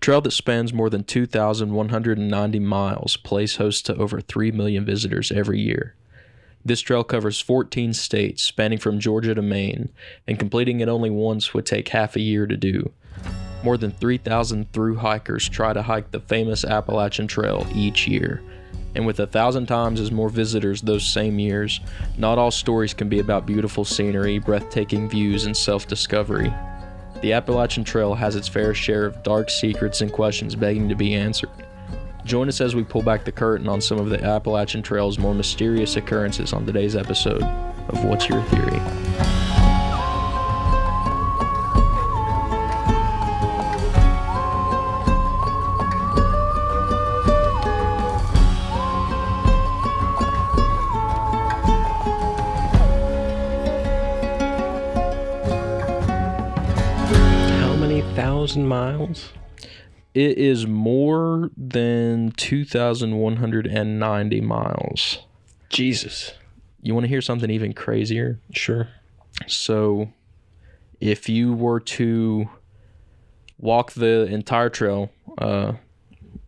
trail that spans more than 2,190 miles plays host to over 3 million visitors every year. This trail covers 14 states, spanning from Georgia to Maine, and completing it only once would take half a year to do. More than 3,000 thru hikers try to hike the famous Appalachian Trail each year. And with 1,000 times as more visitors those same years, not all stories can be about beautiful scenery, breathtaking views, and self-discovery. The Appalachian Trail has its fair share of dark secrets and questions begging to be answered. Join us as we pull back the curtain on some of the Appalachian Trail's more mysterious occurrences on today's episode of What's Your Theory? Miles? It is more than 2,190 miles. Jesus. You want to hear something even crazier? Sure. So, if you were to walk the entire trail,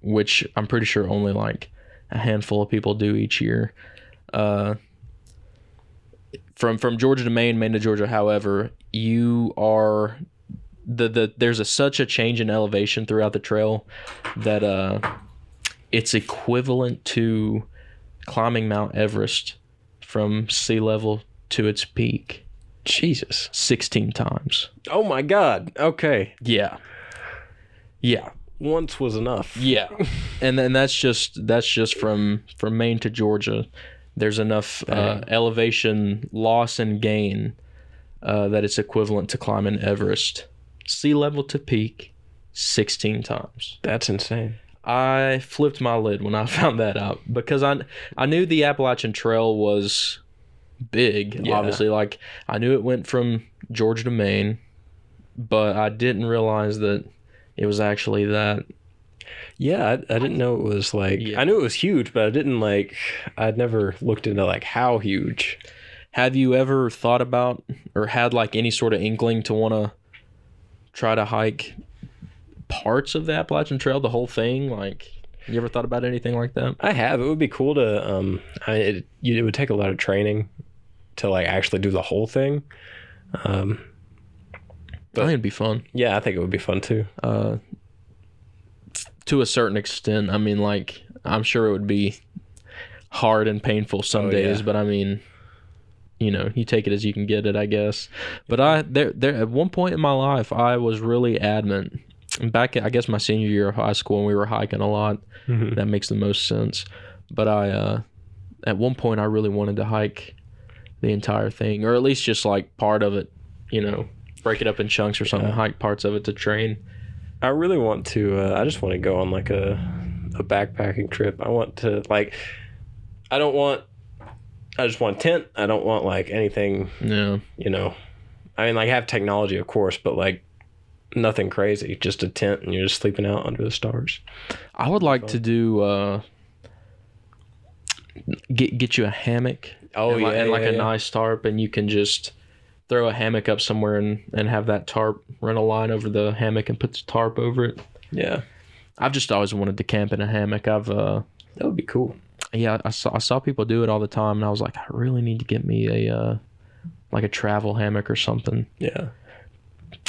which I'm pretty sure only like a handful of people do each year, from Georgia to Maine, Maine to Georgia, however, you are... there's such a change in elevation throughout the trail that it's equivalent to climbing Mount Everest from sea level to its peak. Jesus. 16 times. Oh my God. Okay. Yeah. Once was enough. Yeah. And then that's just from Maine to Georgia. There's enough elevation loss and gain that it's equivalent to climbing Everest. Sea level to peak 16 times. That's insane. I flipped my lid when I found that out because I knew the Appalachian Trail was big, obviously. Like, I knew it went from Georgia to Maine, but I didn't realize that it was actually that. Yeah, I didn't know it was like... Yeah. I knew it was huge, but I didn't like... I'd never looked into like how huge. Have you ever thought about or had like any sort of inkling to want to try to hike parts of the Appalachian Trail, the whole thing? Like, you ever thought about anything like that? I have. It would be cool to it would take a lot of training to like actually do the whole thing. But I think it'd be fun. Yeah, I think it would be fun too. To a certain extent. I mean, like, I'm sure it would be hard and painful some days, but I mean, you know, you take it as you can get it, I guess. But there at one point in my life, I was really adamant. Back, I guess, my senior year of high school, when we were hiking a lot. Mm-hmm. That makes the most sense. But at one point, I really wanted to hike the entire thing, or at least just like part of it. You know, break it up in chunks or something. Hike parts of it to train. I really want to. I just want to go on like a backpacking trip. I want to like. I just want a tent. I don't want like anything. No. You know, I mean, like, have technology, of course, but like nothing crazy. Just a tent, and you're just sleeping out under the stars. I would like to do get you a hammock. Oh, and a nice tarp, and you can just throw a hammock up somewhere and have that tarp, run a line over the hammock and put the tarp over it. Yeah. I've just always wanted to camp in a hammock. That would be cool. Yeah, I saw people do it all the time, and I was like, I really need to get me a travel hammock or something. Yeah.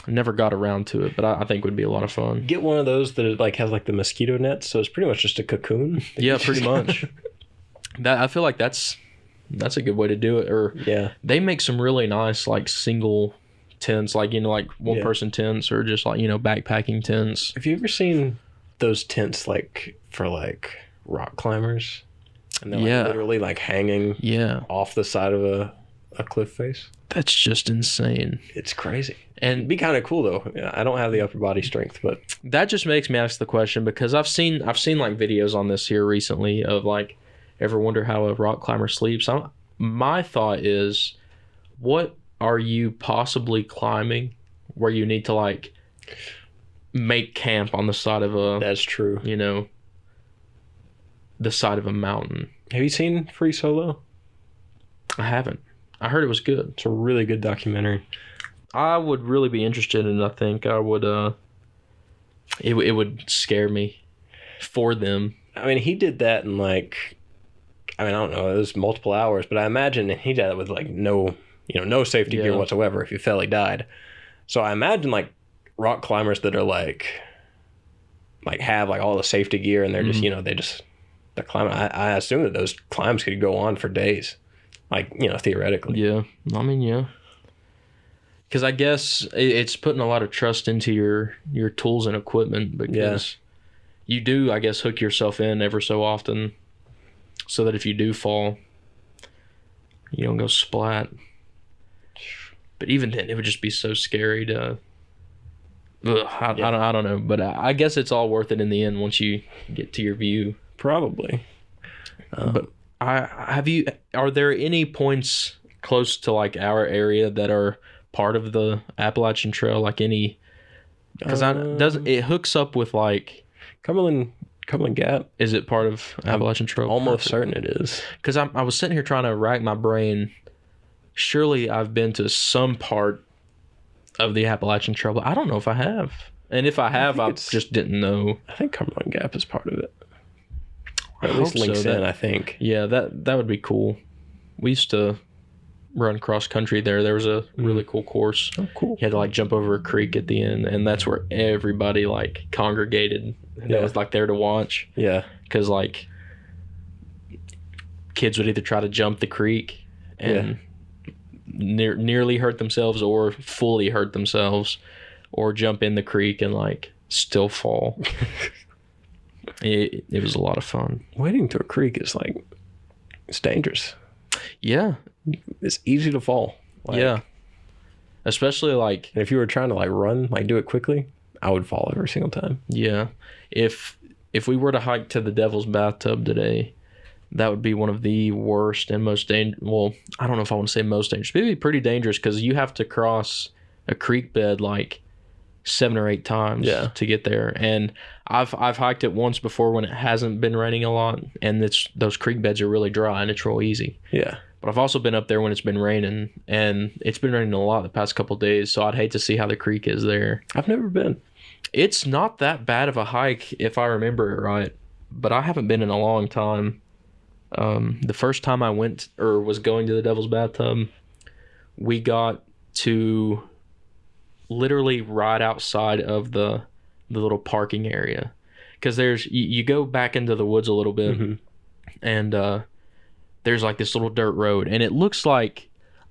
I never got around to it, but I think it would be a lot of fun. Get one of those that like has like the mosquito nets, so it's pretty much just a cocoon. Yeah, pretty much. I feel like that's a good way to do it. Or yeah, they make some really nice like single tents, like, you know, like one person tents, or just like, you know, backpacking tents. Have you ever seen those tents like for like rock climbers? And they're like literally like hanging off the side of a cliff face. That's just insane. It's crazy. And it'd be kind of cool though. Yeah, I don't have the upper body strength, but that just makes me ask the question, because I've seen like videos on this here recently of like, ever wonder how a rock climber sleeps? My thought is, what are you possibly climbing where you need to like make camp on the side of a... That's true. You know, the side of a mountain. Have you seen Free Solo? I haven't. I heard it was good. It's a really good documentary. I would really be interested in it. I think I would it would scare me for them. I mean, he did that in like, I mean, I don't know, it was multiple hours, but I imagine he did that with like no safety gear whatsoever. If he fell, he died. So I imagine like rock climbers that are like have like all the safety gear and they're just, they're climbing. I assume that those climbs could go on for days, like, theoretically. Yeah. I mean, yeah. Because I guess it's putting a lot of trust into your tools and equipment, because you do, I guess, hook yourself in ever so often so that if you do fall, you don't go splat. But even then, it would just be so scary to... I don't know, but I guess it's all worth it in the end once you get to your view. Probably. But are there any points close to like our area that are part of the Appalachian Trail, like any, because it hooks up with like Cumberland Gap? Is it part of Appalachian Trail? Almost certain it is, because I was sitting here trying to rack my brain. Surely I've been to some part of the Appalachian Trail, but I don't know if I have, and if I have, I just didn't know. I think Cumberland Gap is part of it, or at least links in. I think that would be cool. We used to run cross country there. There was a really cool course. Oh, cool. You had to like jump over a creek at the end, and that's where everybody like congregated. That was like there to watch. Yeah. Because like kids would either try to jump the creek and nearly hurt themselves, or fully hurt themselves, or jump in the creek and like still fall. It was a lot of fun. Wading through a creek is like, it's dangerous. Yeah. It's easy to fall. Yeah. Especially like... if you were trying to like run, like do it quickly, I would fall every single time. Yeah. If we were to hike to the Devil's Bathtub today, that would be one of the worst and most dangerous... Well, I don't know if I want to say most dangerous, but it'd be pretty dangerous because you have to cross a creek bed like 7 or 8 times to get there. And I've hiked it once before when it hasn't been raining a lot, and those creek beds are really dry and it's real easy. Yeah. But I've also been up there when it's been raining, and it's been raining a lot the past couple of days, so I'd hate to see how the creek is there. I've never been. It's not that bad of a hike if I remember it right, but I haven't been in a long time. The first time I went or was going to the Devil's Bathtub, we got to literally right outside of the little parking area, because you go back into the woods a little bit, and there's like this little dirt road, and it looks like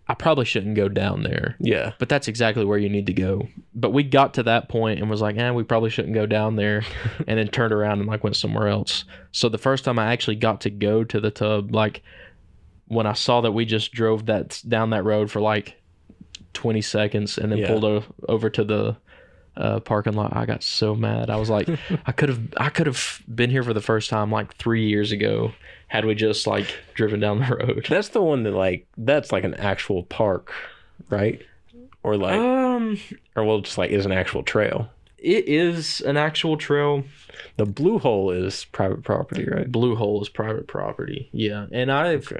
I probably shouldn't go down there. Yeah. But that's exactly where you need to go. But we got to that point and was like, we probably shouldn't go down there, and then turned around and like went somewhere else. So the first time I actually got to go to the tub, like when I saw that we just drove down that road for like 20 seconds and then pulled over to the parking lot, I got so mad. I was like, I could have been here for the first time like 3 years ago had we just like driven down the road. That's the one that that's like an actual park, right? Or like just like is an actual trail. It is an actual trail. The Blue Hole is private property, right? Blue Hole is private property. Yeah. And I've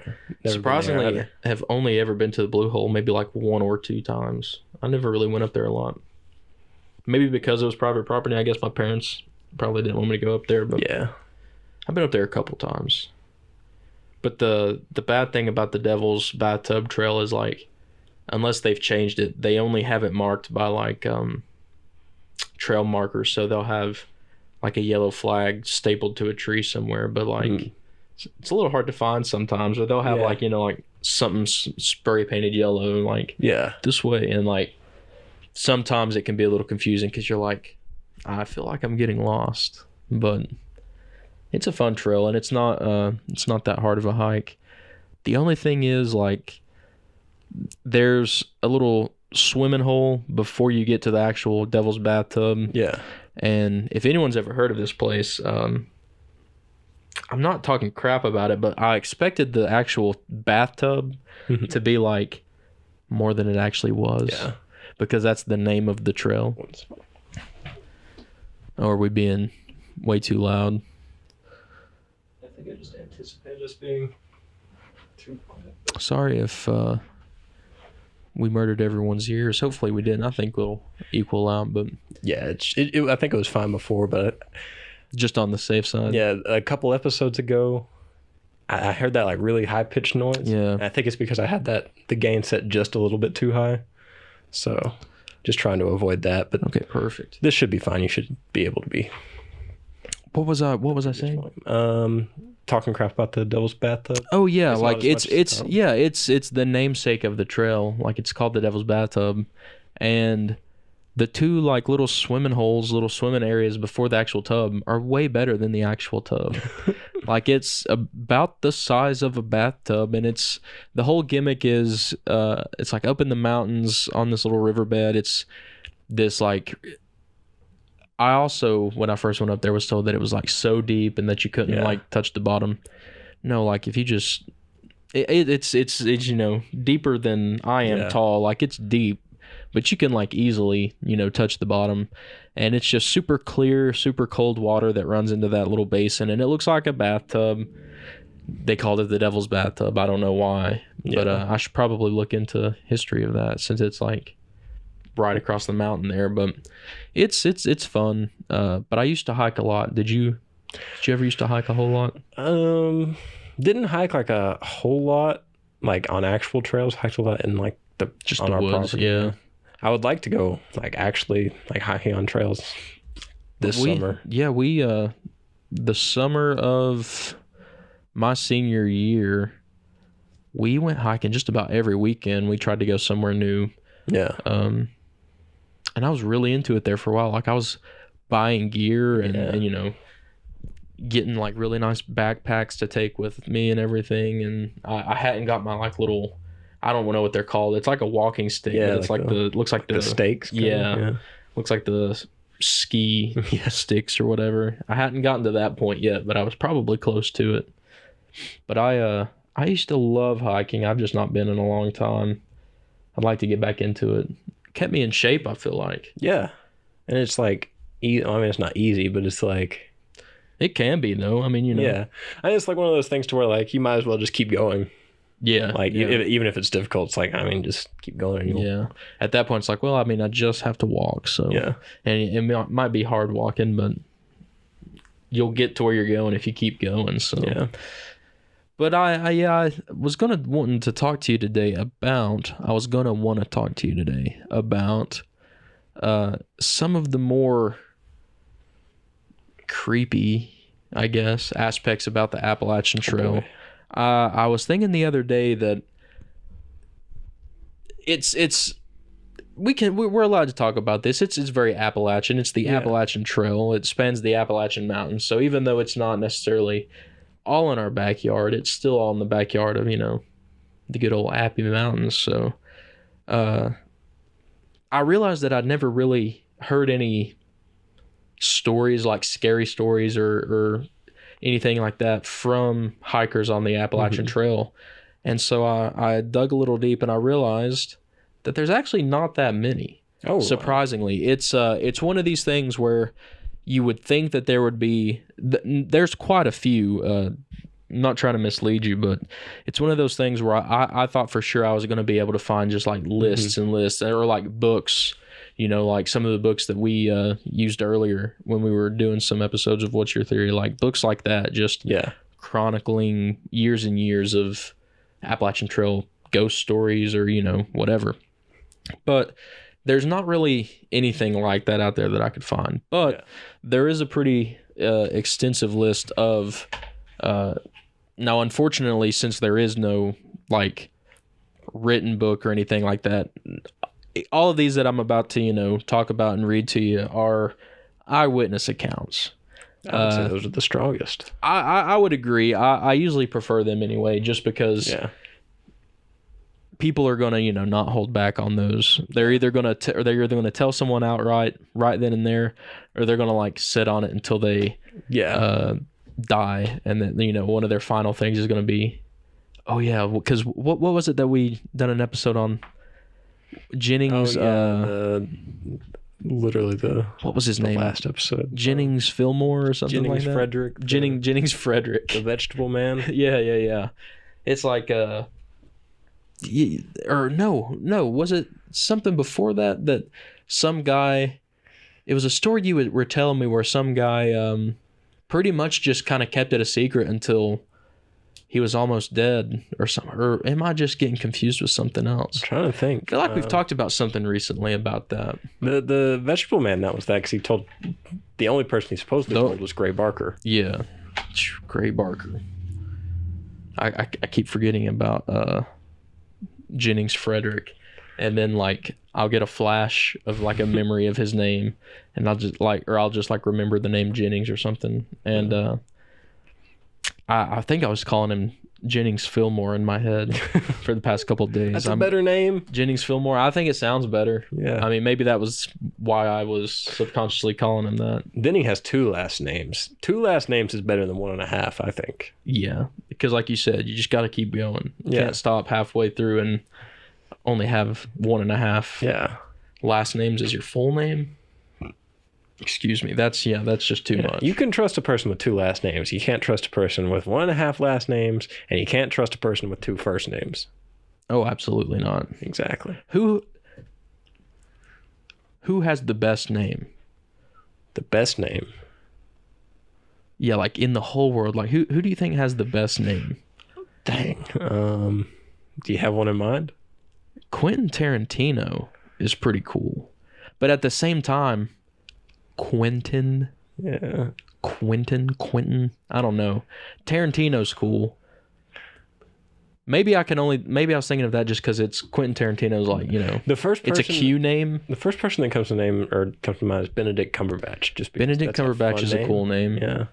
surprisingly have only ever been to the Blue Hole maybe like 1 or 2 times. I never really went up there a lot. Maybe because it was private property. I guess my parents probably didn't want me to go up there, but I've been up there a couple times. But the bad thing about the Devil's Bathtub Trail is like, unless they've changed it, they only have it marked by like trail markers. So they'll have like a yellow flag stapled to a tree somewhere, but like it's a little hard to find sometimes. Or they'll have like like something spray painted yellow, like this way, and like sometimes it can be a little confusing because you're like, I feel like I'm getting lost, but it's a fun trail, and it's not that hard of a hike. The only thing is like there's a little swimming hole before you get to the actual Devil's Bathtub. Yeah. And if anyone's ever heard of this place, I'm not talking crap about it, but I expected the actual bathtub to be like more than it actually was. Yeah. Because that's the name of the trail. Or are we being way too loud? I think I just anticipated us being too quiet. Sorry if we murdered everyone's ears. Hopefully we didn't. I think we'll equal out, but yeah, I think it was fine before, but just on the safe side. Yeah, a couple episodes ago, I heard that like really high pitched noise. Yeah, and I think it's because I had the gain set just a little bit too high, so just trying to avoid that. But okay, perfect. This should be fine. You should be able to be. What was I saying? Talking crap about the Devil's Bathtub. Oh yeah, like it's the namesake of the trail. Like it's called the Devil's Bathtub, and the two like little swimming holes, little swimming areas before the actual tub are way better than the actual tub. Like it's about the size of a bathtub, and it's the whole gimmick is it's like up in the mountains on this little riverbed. It's this like. I also, when I first went up there, was told that it was like so deep and that you couldn't like touch the bottom. No, like if you just, it's you know, deeper than I am tall. Like it's deep, but you can like easily, you know, touch the bottom, and it's just super clear, super cold water that runs into that little basin, and it looks like a bathtub. They called it the Devil's Bathtub. I don't know why, but I should probably look into history of that since it's like right across the mountain there. But it's fun. But I used to hike a lot. Did you ever used to hike a whole lot? Didn't hike like a whole lot, like on actual trails. Hiked a lot in like just on the our woods. property. Yeah, I would like to go like actually like hiking on trails this summer. Yeah, we the summer of my senior year, we went hiking just about every weekend. We tried to go somewhere new. Yeah. And I was really into it there for a while. Like I was buying gear and you know, getting like really nice backpacks to take with me and everything. And I hadn't got my like little, I don't know what they're called. It's like a walking stick. Yeah, it's like looks like the stakes. Yeah. Looks like the ski sticks or whatever. I hadn't gotten to that point yet, but I was probably close to it. But I used to love hiking. I've just not been in a long time. I'd like to get back into it. Kept me in shape, I feel like. Yeah. And it's like, I mean, it's not easy, but it's like... It can be, though. I mean, you know. Yeah. And it's like one of those things to where, like, you might as well just keep going. Yeah. Like, even if it's difficult, it's like, I mean, just keep going. Yeah. At that point, it's like, well, I mean, I just have to walk, so... Yeah. And it might be hard walking, but you'll get to where you're going if you keep going, so... Yeah. But I was wanting to talk to you today about some of the more creepy, I guess, aspects about the Appalachian Trail. I was thinking the other day that we're allowed to talk about this. It's very Appalachian. It's the Appalachian Trail. It spans the Appalachian Mountains. So even though it's not necessarily all in our backyard, it's still all in the backyard of, you know, the good old Appy Mountains. So I realized that I'd never really heard any stories, like scary stories or anything like that, from hikers on the Appalachian Trail. And so I dug a little deep, and I realized that there's actually not that many. Oh, surprisingly. Wow. It's one of these things where you would think that there would be, there's quite a few, I'm not trying to mislead you, but it's one of those things where I thought for sure I was going to be able to find just like lists and lists, or like books, you know, like some of the books that we used earlier when we were doing some episodes of What's Your Theory, like books like that, just chronicling years and years of Appalachian Trail ghost stories or, you know, whatever. But there's not really anything like that out there that I could find. But there is a pretty extensive list of... now, unfortunately, since there is no, like, written book or anything like that, all of these that I'm about to, you know, talk about and read to you are eyewitness accounts. I would say those are the strongest. I would agree. I usually prefer them anyway, just because... people are going to, you know, not hold back on those. They're either going to tell someone outright right then and there, or they're going to like sit on it until they die. And then, you know, one of their final things is going to be, oh yeah, because what was it that we done an episode on? Jennings. Literally what was his name? Last episode. Jennings Fillmore or something like that. Frederick. Jennings Frederick. The vegetable man. Yeah. It's like or no, was it something before that some guy? It was a story you were telling me where some guy pretty much just kind of kept it a secret until he was almost dead or something. Or am I just getting confused with something else? I'm trying to think. I feel like we've talked about something recently about that. The vegetable man, that was that, because he told the only person he supposedly told was Gray Barker. Yeah, Gray Barker. I keep forgetting about Jennings Frederick, and then like I'll get a flash of like a memory of his name, and I'll just remember the name Jennings or something, and I think I was calling him Jennings Fillmore in my head for the past couple of days. That's a better name. Jennings Fillmore. I think it sounds better. Yeah. I mean, maybe that was why I was subconsciously calling him that. Then he has 2 last names. 2 last names is better than 1.5, I think. Yeah. Because like you said, you just got to keep going. You Yeah. can't stop halfway through and only have 1.5 last names as your full name. Excuse me. That's just too much. You can trust a person with 2 last names. You can't trust a person with 1.5 last names, and you can't trust a person with 2 first names. Oh, absolutely not. Exactly. Who has the best name? The best name. Yeah, like in the whole world. Like who do you think has the best name? Dang. Do you have one in mind? Quentin Tarantino is pretty cool. But at the same time, Quentin, I don't know. Tarantino's cool. Maybe I was thinking of that just because it's Quentin Tarantino's, like, you know, it's a Q name. The first person that comes to mind is Benedict Cumberbatch. Just because Benedict Cumberbatch is a cool name. Yeah.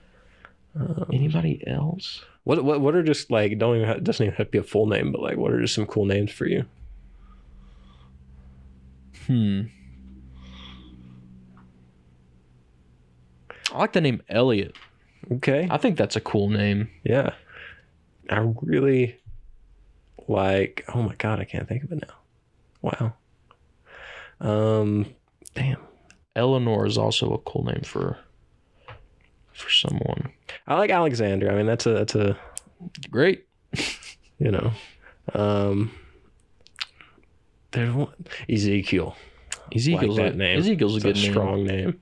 Anybody else? What are just like, doesn't even have to be a full name, but like, what are just some cool names for you? I like the name Elliot. Okay. I think that's a cool name. Yeah. I really like, oh my God, I can't think of it now. Wow. Damn. Eleanor is also a cool name for someone. I like Alexander. I mean, that's a great. You know. There's one. Ezekiel. Ezekiel's like that name. Ezekiel's a good name. Strong name.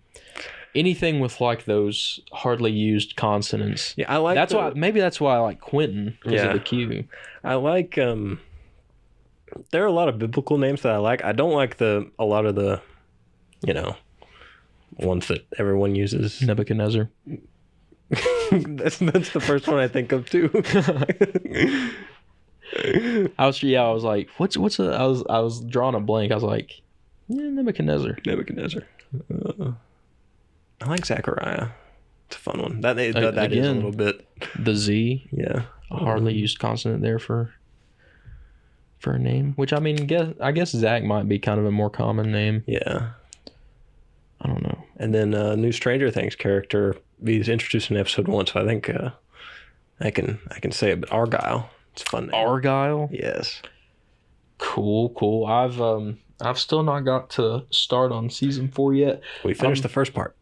Anything with like those hardly used consonants. Yeah, I like maybe that's why I like Quentin, because of the Q. I like there are a lot of biblical names that I like. I don't like a lot of the, you know, ones that everyone uses. Nebuchadnezzar. that's the first one I think of too. I was like, I was drawing a blank. I was like, Nebuchadnezzar. I like Zachariah. It's a fun one. That is a little bit. The Z. Yeah. A hardly used consonant there for a name. Which, I mean, I guess Zach might be kind of a more common name. Yeah. I don't know. And then new Stranger Things character he's introduced in episode 1, so I think I can say it, but Argyle. It's a fun name. Argyle? Yes. Cool. I've still not got to start on season 4 yet. We finished the first part.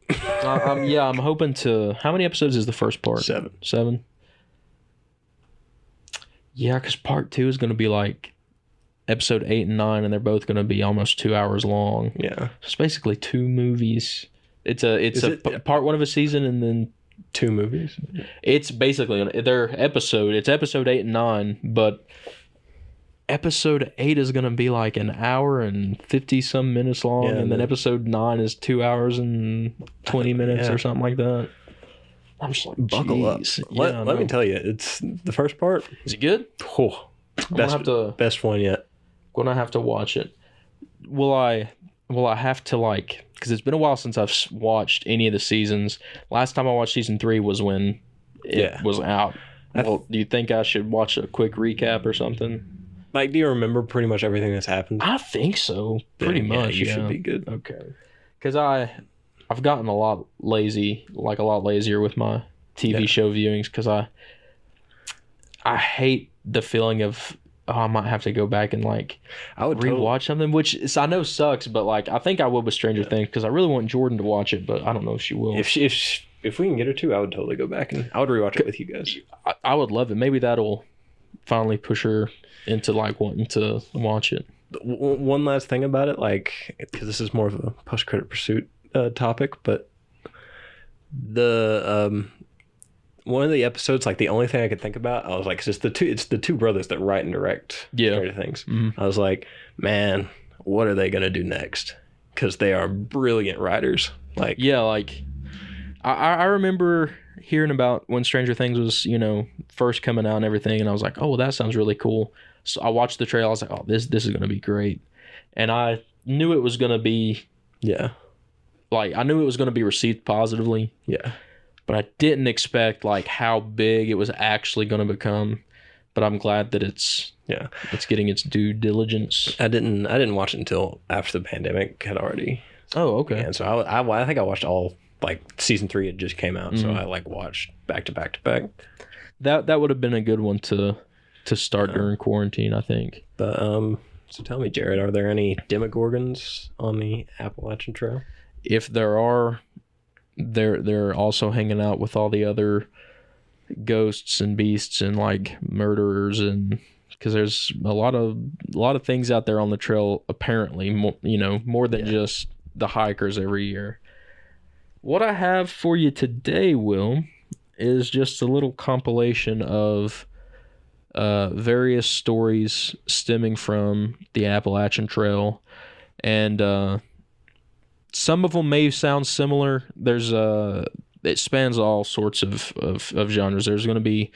I'm hoping to. How many episodes is the first part? 7. Yeah, because part 2 is going to be like episode 8 and 9, and they're both going to be almost 2 hours long. Yeah. So it's basically 2 movies. It's part 1 of a season, and then 2 movies. It's basically it's episode 8 and 9, but episode 8 is going to be like an hour and 50 some minutes long, and then episode 9 is 2 hours and 20 minutes or something like that. I'm just like, buckle up. Let me tell you, it's the first part. Is it good? Oh, best one yet. Gonna have to watch it. Will I have to, like, because it's been a while since I've watched any of the seasons. Last time I watched season 3 was when it was out. Well, do you think I should watch a quick recap or something? Like, do you remember pretty much everything that's happened? I think so. Pretty much. You should be good. Okay. Because I've gotten a lot lazier with my TV show viewings, because I hate the feeling of, I might have to go back and like rewatch something, which I know sucks, but like I think I will with Stranger Things, because I really want Jordan to watch it, but I don't know if she will. If we can get her to, I would totally go back and I would rewatch it with you guys. I would love it. Maybe that'll finally push her into like wanting to watch it. One last thing about it, like, because this is more of a post-credit pursuit topic, but the one of the episodes, like the only thing I could think about, I was like, it's the two brothers that write and direct Stranger Things. Mm-hmm. I was like, man, what are they gonna do next? Because they are brilliant writers. Like, yeah, like I remember hearing about when Stranger Things was, first coming out and everything, and I was like, oh, well, that sounds really cool. So I watched the trailer. I was like, oh, this is gonna be great, and I knew it was gonna be, like I knew it was gonna be received positively, but I didn't expect like how big it was actually gonna become. But I'm glad that it's getting its due diligence. I didn't watch it until after the pandemic had already. Oh, okay. And so I think I watched all, like, season 3 had just came out, so I like watched back to back to back. That would have been a good one to start during quarantine, I think. But so tell me, Jared, are there any Demogorgons on the Appalachian Trail? If there are, they're also hanging out with all the other ghosts and beasts and like murderers, and because there's a lot of things out there on the trail, apparently, more than just the hikers every year. What I have for you today, Will, is just a little compilation of various stories stemming from the Appalachian Trail, and some of them may sound similar. There's it spans all sorts of genres. There's going to be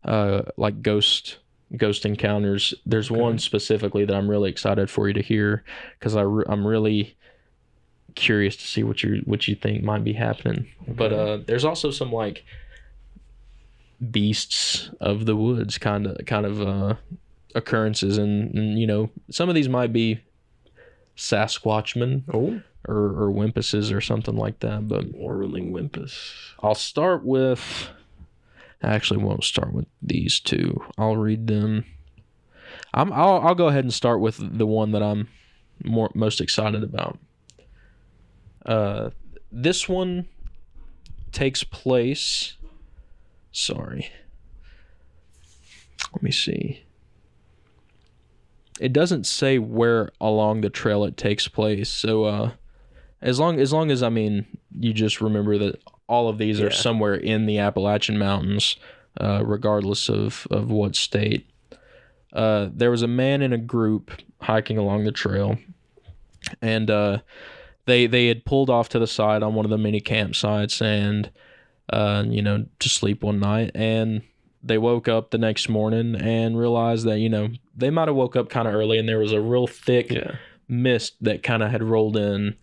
like ghost encounters. There's one specifically that I'm really excited for you to hear, because I'm really curious to see what you think might be happening. Okay. But there's also some like beasts of the woods kind of occurrences, and some of these might be Sasquatchmen or Wimpuses or something like that. But whirling Wimpus. I'll start with. I actually won't start with these two. I'll read them. I'll go ahead and start with the one that I'm most excited about. This one takes place. Sorry. Let me see. It doesn't say where along the trail it takes place. So as long as I mean, you just remember that all of these are somewhere in the Appalachian Mountains, regardless of what state. There was a man in a group hiking along the trail, and they had pulled off to the side on one of the mini campsites and to sleep one night, and they woke up the next morning and realized that they might have woke up kind of early, and there was a real thick mist that kind of had rolled in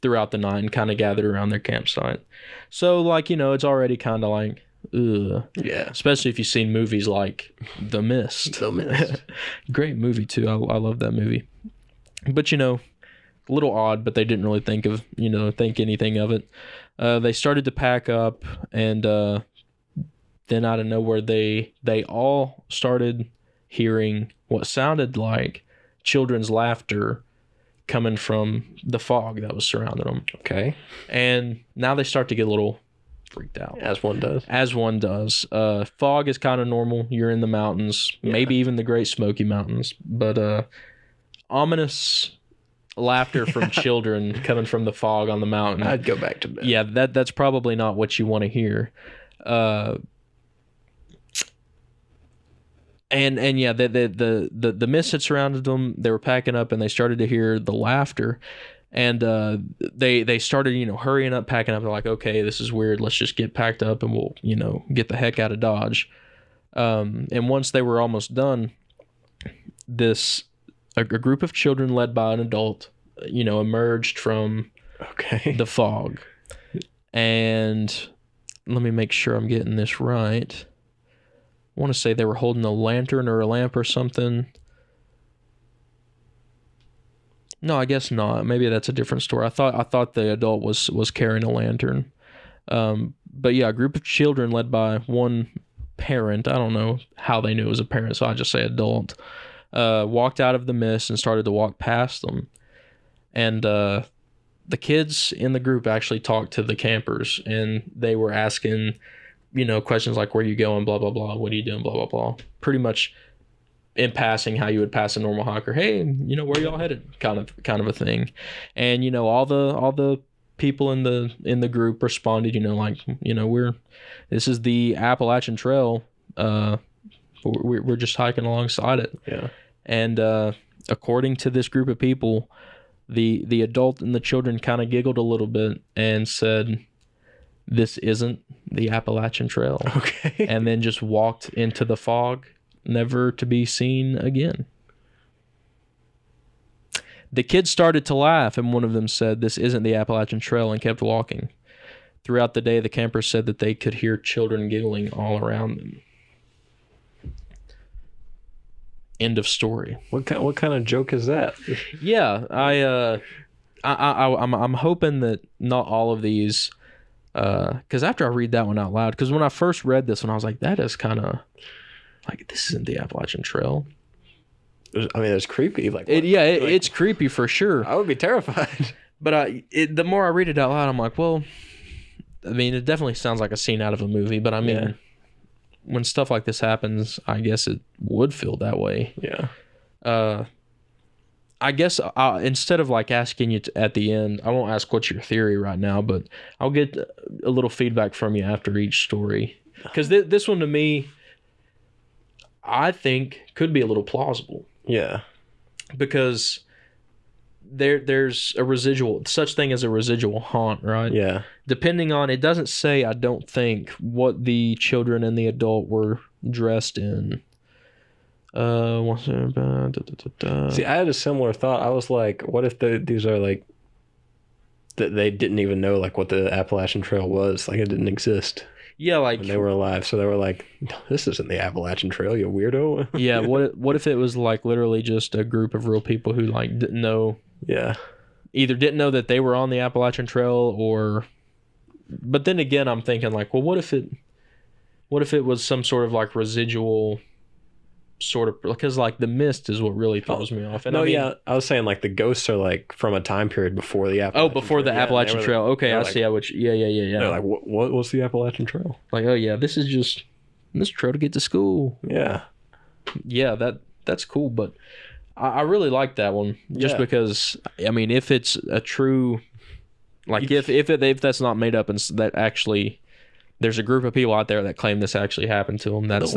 throughout the night and kind of gathered around their campsite. So it's already kind of like ugh. Yeah. Especially if you've seen movies like The Mist. The Mist. Great movie too. I love that movie. But a little odd, but they didn't really think anything of it. They started to pack up, and then out of nowhere they all started hearing what sounded like children's laughter coming from the fog that was surrounding them. Okay. And now they start to get a little freaked out. As one does. Fog is kind of normal. You're in the mountains, maybe even the Great Smoky Mountains, but ominous laughter from children coming from the fog on the mountain. I'd go back to bed. Yeah, that's probably not what you want to hear. And yeah, the mist had surrounded them. They were packing up, and they started to hear the laughter, and they started hurrying up, packing up. They're like, okay, this is weird. Let's just get packed up, and we'll get the heck out of Dodge. And once they were almost done, a group of children led by an adult, emerged from the fog, and let me make sure I'm getting this right. I want to say they were holding a lantern or a lamp or something. No, I guess not. Maybe that's a different story. I thought the adult was carrying a lantern. But yeah, a group of children led by one parent. I don't know how they knew it was a parent, so I just say adult. Walked out of the mist and started to walk past them. And the kids in the group actually talked to the campers, and they were asking questions like, where you going, blah, blah, blah, what are you doing, blah, blah, blah. Pretty much in passing how you would pass a normal hiker. Hey, where y'all headed? Kind of a thing. And all the people in the group responded, this is the Appalachian Trail. We're just hiking alongside it. Yeah. And according to this group of people, the adult and the children kind of giggled a little bit and said, "This isn't the Appalachian Trail." Okay. And then just walked into the fog, never to be seen again. The kids started to laugh, and one of them said, "This isn't the Appalachian Trail," and kept walking. Throughout the day, the campers said that they could hear children giggling all around them. End of story. What kind of joke is that? Yeah, I'm hoping that not all of these, because after I read that one out loud, because when I first read this one, I was like, that is kind of like, this isn't the Appalachian Trail. It's creepy. It's creepy for sure. I would be terrified. But the more I read it out loud, I'm like, well, it definitely sounds like a scene out of a movie. But when stuff like this happens, I guess it would feel that way. Yeah. I guess instead of asking you at the end, I won't ask what's your theory right now, but I'll get a little feedback from you after each story. Because this one to me, I think could be a little plausible. Yeah. Because there's a residual, such thing as a residual haunt, right? Yeah. Depending on, it doesn't say, I don't think, what the children and the adult were dressed in. See, I had a similar thought. I was like, what if these are that they didn't even know what the Appalachian Trail was, it didn't exist. Yeah, when they were alive, so they were like, "This isn't the Appalachian Trail, you weirdo." Yeah, what if it was literally just a group of real people who didn't know? Yeah, either didn't know that they were on the Appalachian Trail, or. But then again, I'm thinking well, what if it was some sort of residual, sort of, because the mist is what really throws me off. And I was saying the ghosts are from a time period before the Appalachian. Before the Appalachian Trail. Okay, I see. Yeah. They're like, what's the Appalachian Trail? Oh yeah, this is just this trail to get to school. Yeah, that's cool, but I really like that one just because if it's a true, if that's not made up and that actually. There's a group of people out there that claim this actually happened to them. That's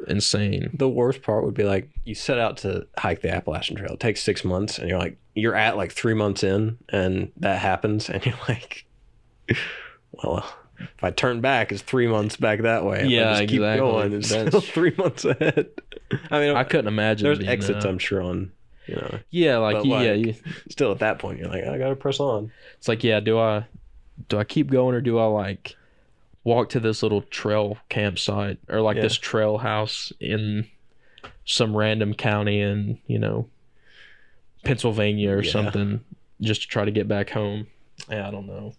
insane. The worst part would be you set out to hike the Appalachian Trail. It takes 6 months, and you're at 3 months in, and that happens, and you're like, well, if I turn back, it's 3 months back that way. If I just keep going, it's still 3 months ahead. I couldn't imagine. There's exits, I'm sure, on. Yeah, still at that point, you're like, I gotta press on. It's do I keep going, or do I walk to this little trail campsite or this trail house in some random county in Pennsylvania or something, just to try to get back home? I don't know.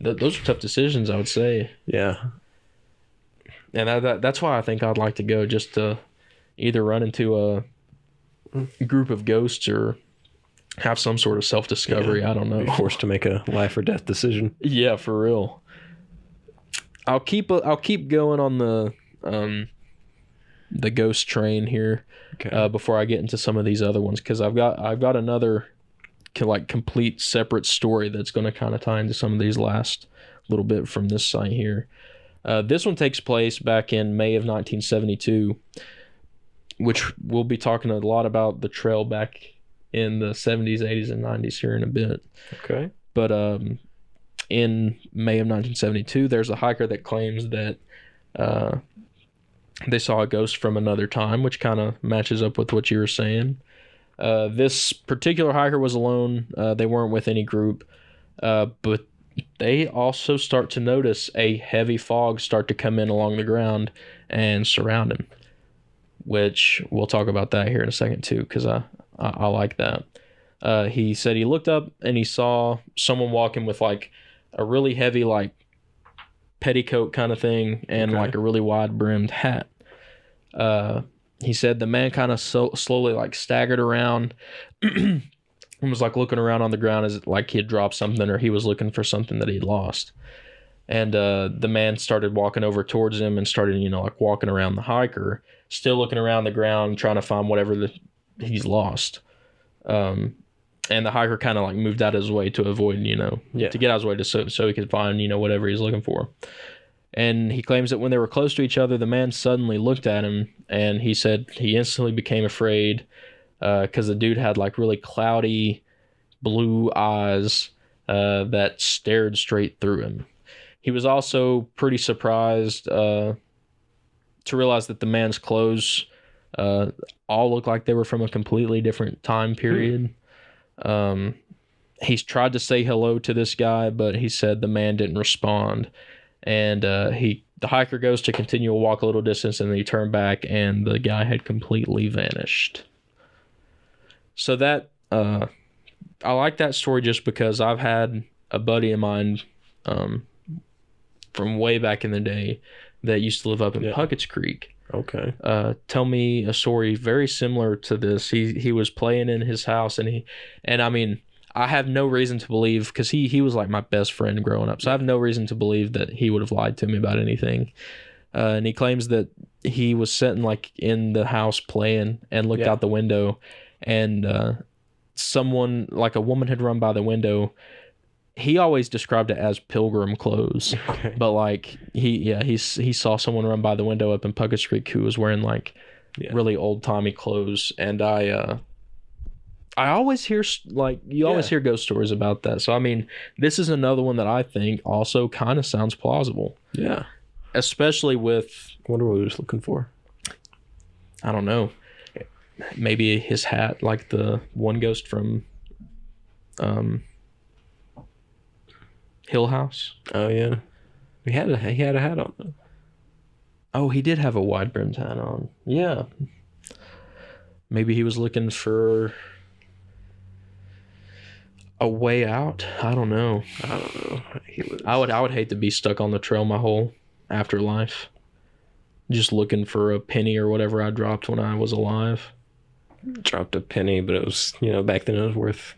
Those are tough decisions, I would say. Yeah. And that's why I think I'd like to go, just to either run into a group of ghosts or have some sort of self-discovery. I don't know. Be forced to make a life or death decision. Yeah, for real. I'll keep going on the ghost train here, before I get into some of these other ones, because I've got another complete separate story that's going to kind of tie into some of these last little bit from this site here. This one takes place back in May of 1972, which we'll be talking a lot about the trail back in the 70s, 80s, and 90s here in a bit. Okay. But in May of 1972, there's a hiker that claims that they saw a ghost from another time, which kind of matches up with what you were saying. This particular hiker was alone. They weren't with any group, but they also start to notice a heavy fog start to come in along the ground and surround him, which we'll talk about that here in a second too, because I like that. He said he looked up and he saw someone walking with a really heavy petticoat kind of thing and a really wide brimmed hat. He said the man kind of slowly staggered around and was looking around on the ground as he had dropped something, or he was looking for something that he'd lost. And the man started walking over towards him and started, like walking around the hiker, still looking around the ground, trying to find whatever he's lost. And the hiker kind of like moved out of his way to avoid, to get out of his way so he could find, whatever he's looking for. And he claims that when they were close to each other, the man suddenly looked at him, and he said he instantly became afraid because the dude had like really cloudy blue eyes that stared straight through him. He was also pretty surprised to realize that the man's clothes all looked like they were from a completely different time period. He's tried to say hello to this guy, but he said the man didn't respond. And the hiker goes to continue a walk a little distance, and then he turned back, and the guy had completely vanished. So that I like that story just because I've had a buddy of mine from way back in the day that used to live up in Puckett's Creek. Okay. Tell me a story very similar to this. He was playing in his house, and I mean, I have no reason to believe, because he was like my best friend growing up, so I have no reason to believe that he would have lied to me about anything. And he claims that he was sitting like in the house playing and looked out the window, and someone, like a woman, had run by the window. He always described it as pilgrim clothes, but like he saw someone run by the window up in Puckett's Creek who was wearing like really old timey clothes, and I always hear always hear ghost stories about that. So I mean, this is another one that I think also kind of sounds plausible. Yeah, especially with what are we just looking for? I don't know. Maybe his hat, like the one ghost from Hill House. Oh yeah, he had a hat on though. Oh, he did have a wide brimmed hat on. Yeah. Maybe he was looking for a way out. I don't know. I would hate to be stuck on the trail my whole afterlife, just looking for a penny or whatever I dropped when I was alive. Dropped a penny, but it was, back then it was worth,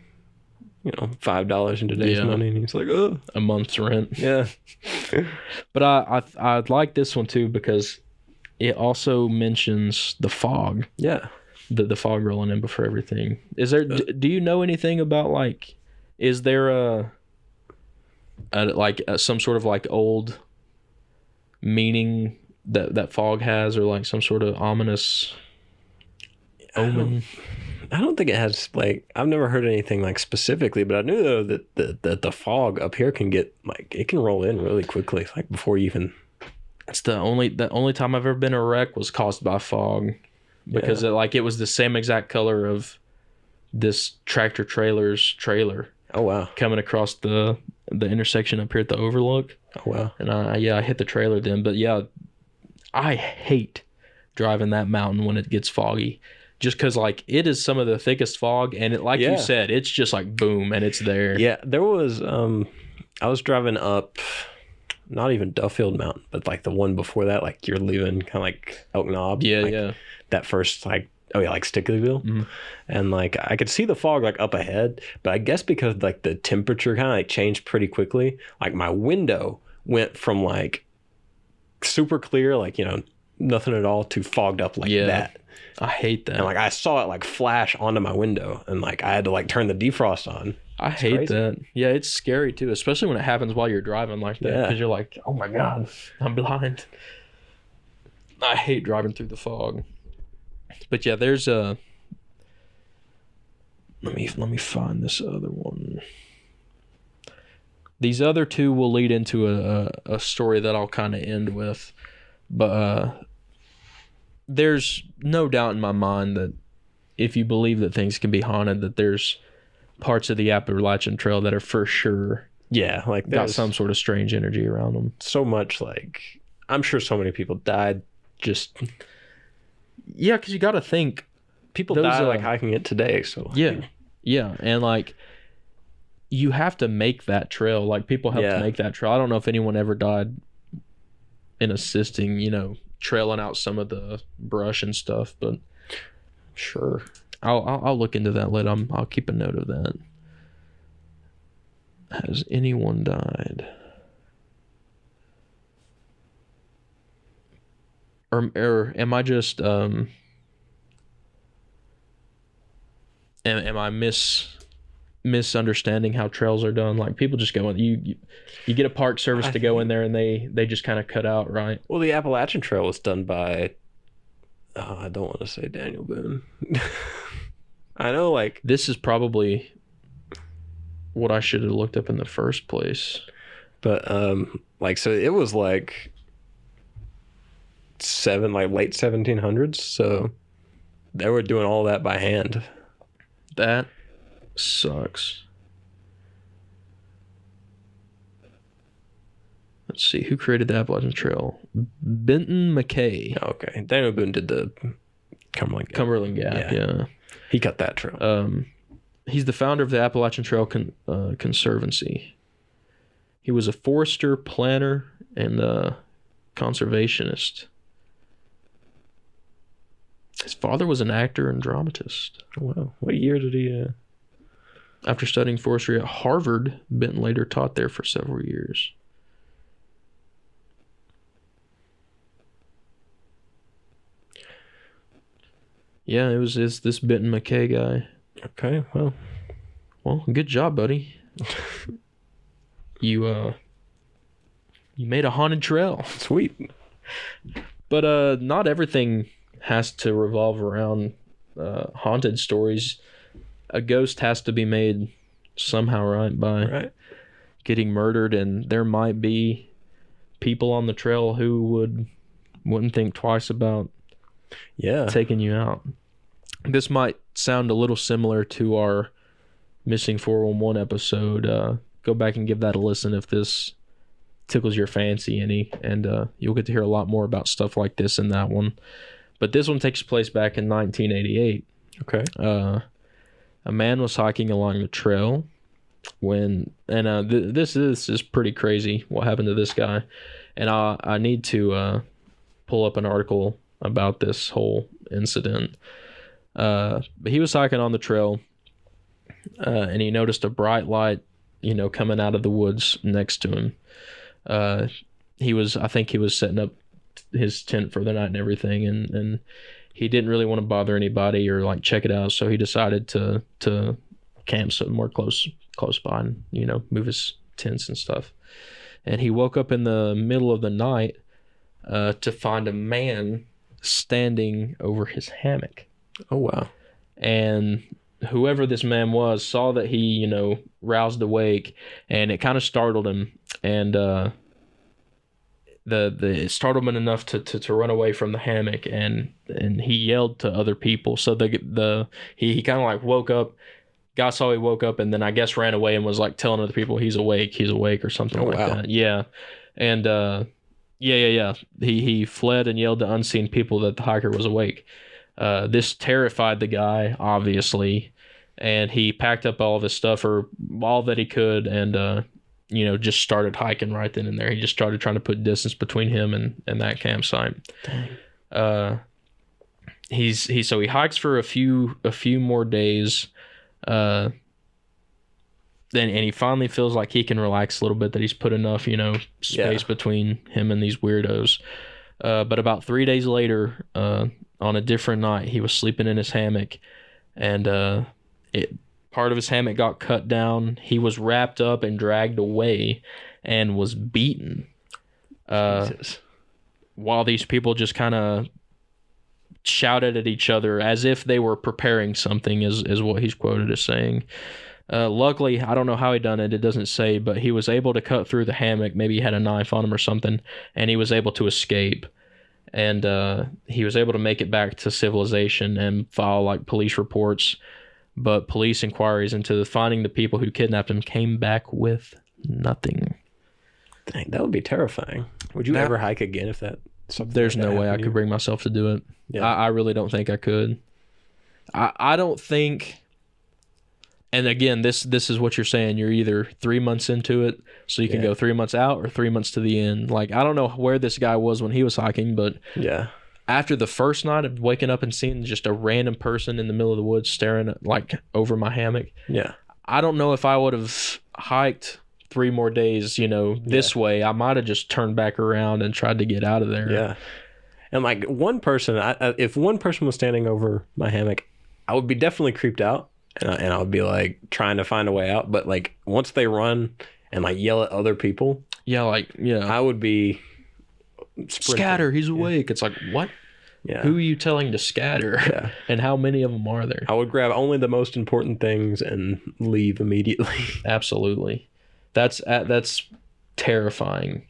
$5 in today's money, and he's like, oh, a month's rent. Yeah. But I like this one too because it also mentions the fog. Yeah. The fog rolling in before everything. Is there? Do you know anything about like? Is there some sort of like old meaning that fog has, or like some sort of ominous omen? I don't think it has, like, I've never heard anything like specifically, but I knew though that the fog up here can get like, it can roll in really quickly, like before you even. It's the only time I've ever been in a wreck was caused by fog, because it was the same exact color of this tractor trailer's trailer. Oh wow! Coming across the intersection up here at the overlook. Oh wow! And I hit the trailer then, but yeah, I hate driving that mountain when it gets foggy, just because like it is some of the thickest fog, and it, like you said, it's just like boom, and it's there. Yeah, there was I was driving up, not even Duffield Mountain, but like the one before that, like you're leaving kind of like Elk Knob. Yeah, like, that first like Stickleyville. Mm-hmm. And like I could see the fog like up ahead, but I guess because like the temperature kind of like changed pretty quickly, like my window went from like super clear, like nothing at all, to fogged up like that. I hate that. And like I saw it like flash onto my window, and like I had to like turn the defrost on. I hate that. Yeah, it's scary too, especially when it happens while you're driving like that, because you're like, oh my god, I'm blind. I hate driving through the fog. But yeah, there's a. Let me find this other one. These other two will lead into a story that I'll kind of end with, but there's no doubt in my mind that if you believe that things can be haunted, that there's parts of the Appalachian Trail that are for sure like got some sort of strange energy around them. So much, like, I'm sure so many people died just. Yeah, because you got to think. People die like hiking it today, so. Yeah, and like, you have to make that trail. Like, people have to make that trail. I don't know if anyone ever died in assisting, trailing out some of the brush and stuff, but sure. I'll look into that later. I'll keep a note of that. Has anyone died or am I just am I misunderstanding how trails are done? Like, people just go in, you get a park service to go in there, and they just kind of cut out, right? Well, the Appalachian Trail was done by, I don't want to say Daniel Boone. I know, like, this is probably what I should have looked up in the first place. But like, so it was like late 1700s, so they were doing all that by hand. That sucks. Let's see, who created the Appalachian Trail? Benton McKay. Oh, okay, Daniel Boone did the Cumberland Gap. Yeah. He cut that trail. He's the founder of the Appalachian Trail Conservancy. He was a forester, planner, and conservationist. His father was an actor and dramatist. Wow. What year did he... After studying forestry at Harvard, Benton later taught there for several years. Yeah, it's this Benton McKay guy. Okay, well, good job, buddy. You made a haunted trail. Sweet. But not everything has to revolve around haunted stories. A ghost has to be made somehow, right? By getting murdered, and there might be people on the trail who wouldn't think twice about taking you out. This might sound a little similar to our Missing 411 episode. Go back and give that a listen if this tickles your fancy any, and you'll get to hear a lot more about stuff like this in that one. But this one takes place back in 1988. Okay. A man was hiking along the trail when, and this is pretty crazy what happened to this guy, and I need to pull up an article about this whole incident. But he was hiking on the trail, and he noticed a bright light, coming out of the woods next to him. I think he was setting up his tent for the night and everything, and he didn't really want to bother anybody or like check it out, so he decided to camp somewhere close by and move his tents and stuff. And he woke up in the middle of the night to find a man standing over his hammock. Oh wow. And whoever this man was saw that he roused awake, and it kind of startled him, and it startled him enough to run away from the hammock, and he yelled to other people. So he kind of like woke up. Guy saw he woke up, and then I guess ran away and was like telling other people he's awake or something like that. Yeah. And he fled and yelled to unseen people that the hiker was awake. This terrified the guy, obviously, and he packed up all of his stuff, or all that he could, and just started hiking right then and there. He just started trying to put distance between him and that campsite. Dang. He hikes for a few more days, and he finally feels like he can relax a little bit, that he's put enough space between him and these weirdos. But about 3 days later, on a different night, he was sleeping in his hammock, and part of his hammock got cut down. He was wrapped up and dragged away and was beaten. While these people just kind of shouted at each other as if they were preparing something, is what he's quoted as saying. Luckily, I don't know how he done it. It doesn't say, but he was able to cut through the hammock. Maybe he had a knife on him or something, and he was able to escape. And he was able to make it back to civilization and file like police reports. But police inquiries into finding the people who kidnapped him came back with nothing. Dang, that would be terrifying. Would you ever hike again if that? There's no way I could bring myself to do it. Yeah. I really don't think I could. I don't think. And again, this is what you're saying. You're either 3 months into it, so you can go 3 months out, or 3 months to the end. Like, I don't know where this guy was when he was hiking, but after the first night of waking up and seeing just a random person in the middle of the woods staring at, like, over my hammock, I don't know if I would have hiked 3 more days, this way. I might have just turned back around and tried to get out of there. Yeah. And like one person, if one person was standing over my hammock, I would be definitely creeped out, and I would be like trying to find a way out. But like once they run and like yell at other people, I would be sprinting. Scatter, he's awake. It's like, what? Yeah. Who are you telling to scatter? Yeah. And how many of them are there? I would grab only the most important things and leave immediately. Absolutely. That's terrifying.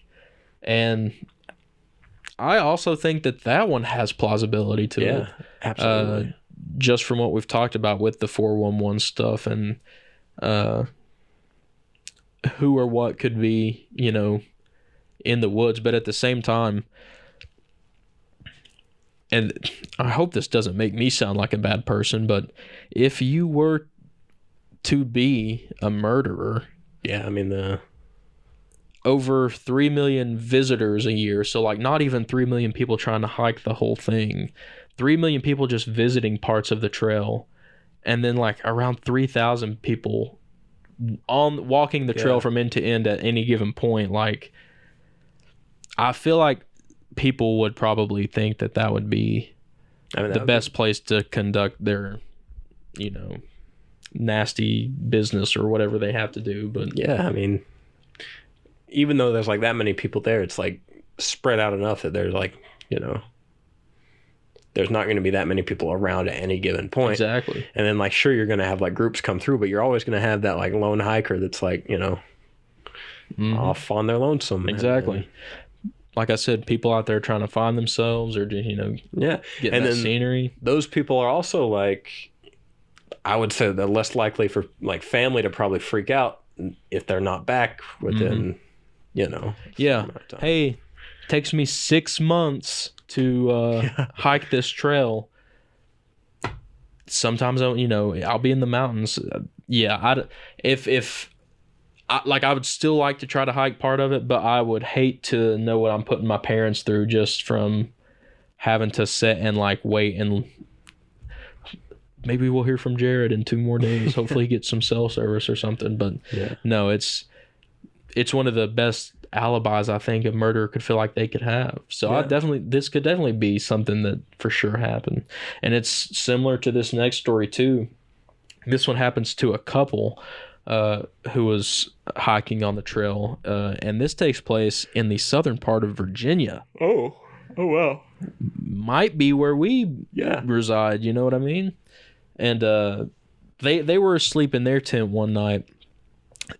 And I also think that one has plausibility to it. Absolutely. Just from what we've talked about with the 411 stuff and who or what could be, in the woods. But at the same time, and I hope this doesn't make me sound like a bad person, but if you were to be a murderer... Yeah, I mean, over 3 million visitors a year, so like not even 3 million people trying to hike the whole thing. 3 million people just visiting parts of the trail, and then like around 3,000 people walking the trail from end to end at any given point. Like, I feel like people would probably think that would be the best place to conduct their, nasty business or whatever they have to do. But yeah, I mean, even though there's like that many people there, it's like spread out enough that there's like, there's not going to be that many people around at any given point. Exactly. And then like, sure, you're going to have like groups come through, but you're always going to have that like lone hiker that's like, off on their lonesome. Exactly. Like I said, people out there trying to find themselves or, getting that scenery. Those people are also like, I would say they're less likely for like family to probably freak out if they're not back within, Yeah. Hey, takes me 6 months to hike this trail. Sometimes I'll be in the mountains. I would still like to try to hike part of it, but I would hate to know what I'm putting my parents through just from having to sit and like wait. And maybe we'll hear from Jared in 2 more days. Hopefully he gets some cell service or something. But no, it's one of the best alibis I think a murderer could feel like they could have. So this could definitely be something that for sure happened. And it's similar to this next story too. This one happens to a couple who was hiking on the trail, and this takes place in the southern part of Virginia. Oh wow. Might be where we reside, you know what I mean? And they were asleep in their tent one night,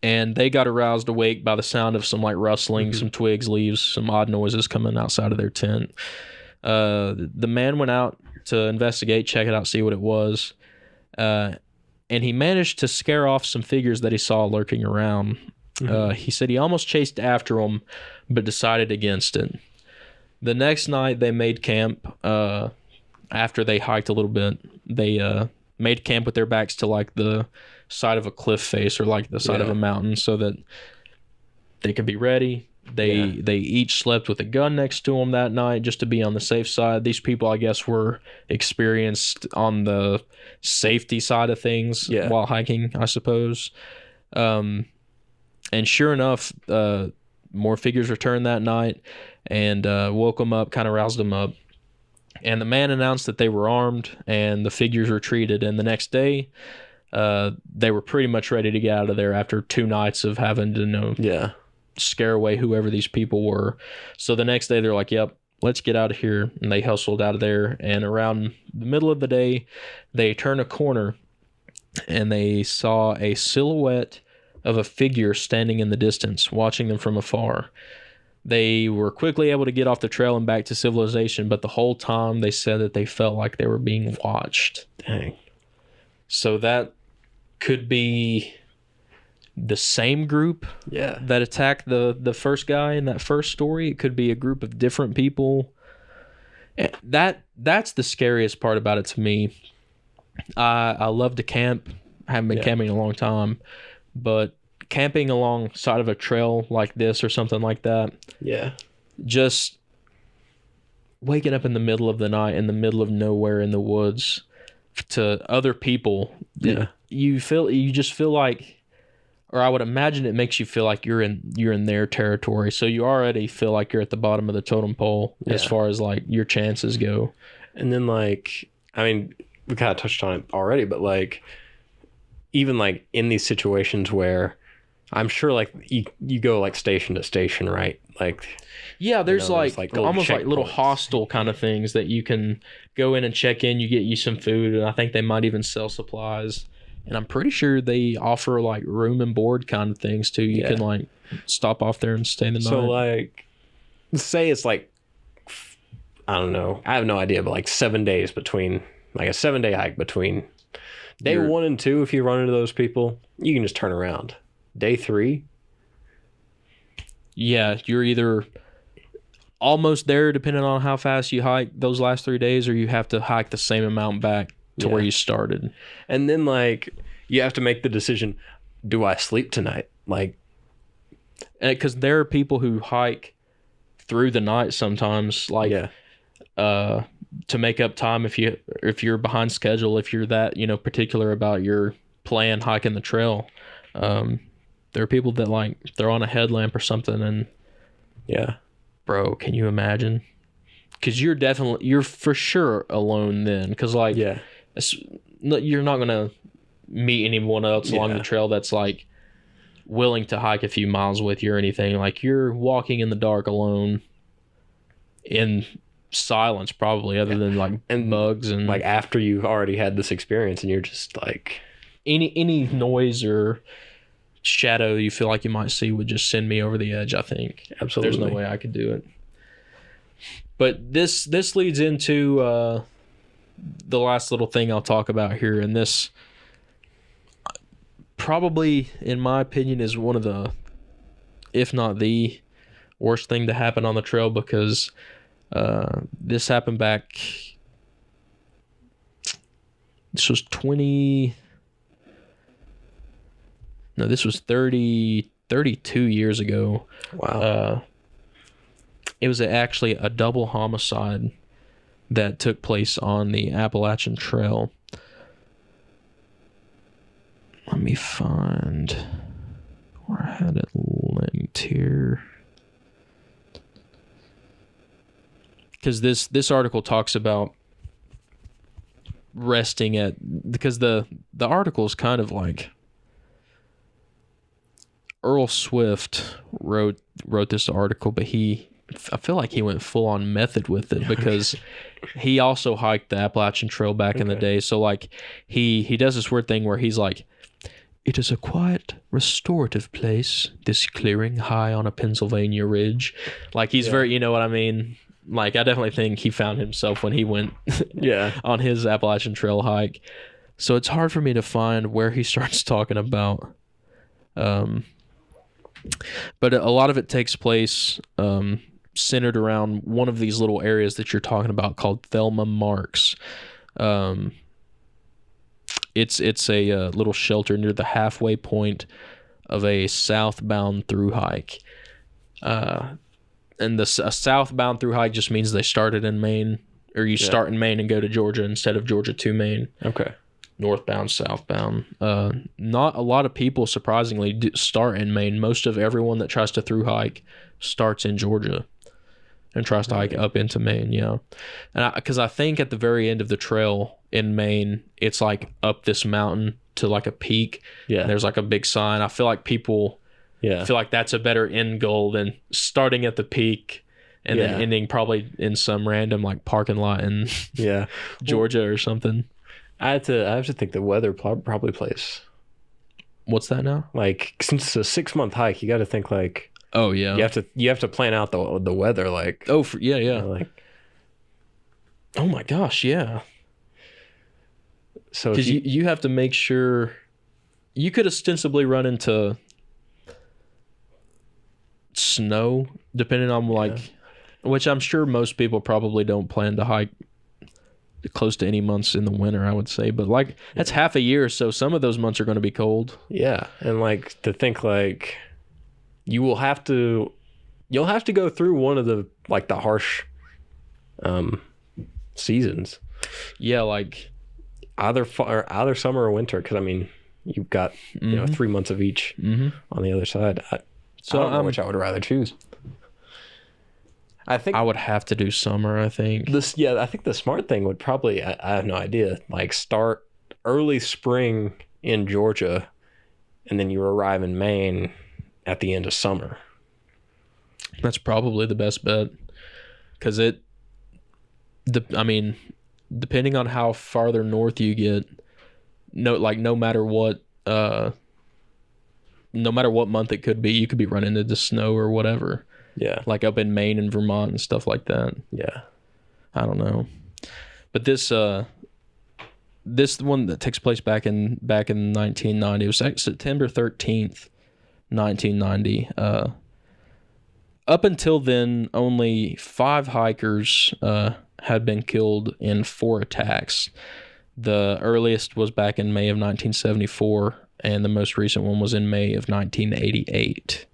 and they got aroused awake by the sound of some like rustling, some twigs, leaves, some odd noises coming outside of their tent. The man went out to investigate, check it out, see what it was. And he managed to scare off some figures that he saw lurking around. He said he almost chased after them, but decided against it. The next night they made camp. After they hiked a little bit, they made camp with their backs to like the side of a cliff face or like the side of a mountain so that they could be ready. They each slept with a gun next to them that night just to be on the safe side. These people, I guess, were experienced on the safety side of things while hiking, I suppose. And sure enough, more figures returned that night and woke them up, kind of roused them up. And the man announced that they were armed and the figures retreated. And the next day, they were pretty much ready to get out of there after 2 nights of having to scare away whoever these people were. So the next day they're like, yep, let's get out of here. And they hustled out of there. And around the middle of the day, they turned a corner and they saw a silhouette of a figure standing in the distance, watching them from afar. They were quickly able to get off the trail and back to civilization, but the whole time they said that they felt like they were being watched. Dang. So that could be the same group that attacked the first guy in that first story. It could be a group of different people. That's the scariest part about it to me. I love to camp. I haven't been camping in a long time, but camping alongside of a trail like this or something like that. Yeah. Just waking up in the middle of the night in the middle of nowhere in the woods to other people. Yeah. You just feel like or I would imagine it makes you feel like you're in their territory. So you already feel like you're at the bottom of the totem pole as far as like your chances go. And then like, I mean, we kind of touched on it already, but like, even like in these situations where I'm sure like you go like station to station, right? Like, yeah, there's like almost like little checkpoints. hostel kind of things that you can go in and check in. You get you some food, and I think they might even sell supplies. And I'm pretty sure they offer like room and board kind of things too. You can like stop off there and stay the night. So like, say it's like, I don't know, I have no idea, but like 7 days between, like a 7-day hike between day 1 and 2. If you run into those people, you can just turn around. Day 3, yeah, you're either almost there depending on how fast you hike those last 3 days, or you have to hike the same amount back to where you started. And then like you have to make the decision, do I sleep tonight? Like, because there are people who hike through the night sometimes, like to make up time if you're behind schedule, if you're that particular about your plan hiking the trail. There are people that like throw on a headlamp or something, and bro, can you imagine? Because you're for sure alone then, because like you're not gonna meet anyone else along the trail that's like willing to hike a few miles with you or anything. Like, you're walking in the dark alone in silence, probably, other than like bugs and like after you've already had this experience, and you're just like, any noise or shadow you feel like you might see would just send me over the edge. I think absolutely there's no way I could do it. But this leads into the last little thing I'll talk about here, and this probably, in my opinion, is one of the, if not the worst thing to happen on the trail, because this happened back, this was 32 years ago. Wow. It was actually a double homicide that took place on the Appalachian Trail. Let me find where I had it linked here. Because this article talks about resting at, because the article is kind of like, Earl Swift wrote this article, but I feel like he went full on method with it, because he also hiked the Appalachian Trail back in the day. So like he does this weird thing where he's like, it is a quiet, restorative place, this clearing high on a Pennsylvania ridge. Like, he's very, you know what I mean? Like, I definitely think he found himself when he went on his Appalachian Trail hike. So it's hard for me to find where he starts talking about. But a lot of it takes place centered around one of these little areas that you're talking about called Thelma Marks. It's a little shelter near the halfway point of a southbound through hike. And a southbound through hike just means they started in Maine, or you start in Maine and go to Georgia instead of Georgia to Maine. Okay. Northbound, southbound. Not a lot of people, surprisingly, start in Maine. Most of everyone that tries to through hike starts in Georgia and tries to hike up into Maine. And because I think at the very end of the trail in Maine, it's like up this mountain to like a peak. And there's like a big sign. I feel like people feel like that's a better end goal than starting at the peak and then ending probably in some random like parking lot in Georgia or something. I have to think the weather probably plays. What's that now? Like, since it's a 6-month hike, you got to think like, oh yeah, you have to plan out the weather, like, like, oh my gosh, yeah. So because you have to make sure, you could ostensibly run into snow depending on like, which I'm sure most people probably don't plan to hike close to any months in the winter, I would say, but like that's half a year, so some of those months are going to be cold. And like, to think like you'll have to go through one of the like the harsh seasons, like either summer or winter, because I mean you've got 3 months of each on the other side. I don't know which I would rather choose. I think I would have to do summer. I think I think the smart thing would probably, I have no idea, like start early spring in Georgia, and then you arrive in Maine at the end of summer. That's probably the best bet, because depending on how farther north you get, no matter what month it could be, you could be running into snow or whatever. Yeah. Like up in Maine and Vermont and stuff like that. Yeah. I don't know. But this one that takes place back in 1990. It was September 13th, 1990. Up until then, only 5 hikers had been killed in 4 attacks. The earliest was back in May of 1974, and the most recent one was in May of 1988.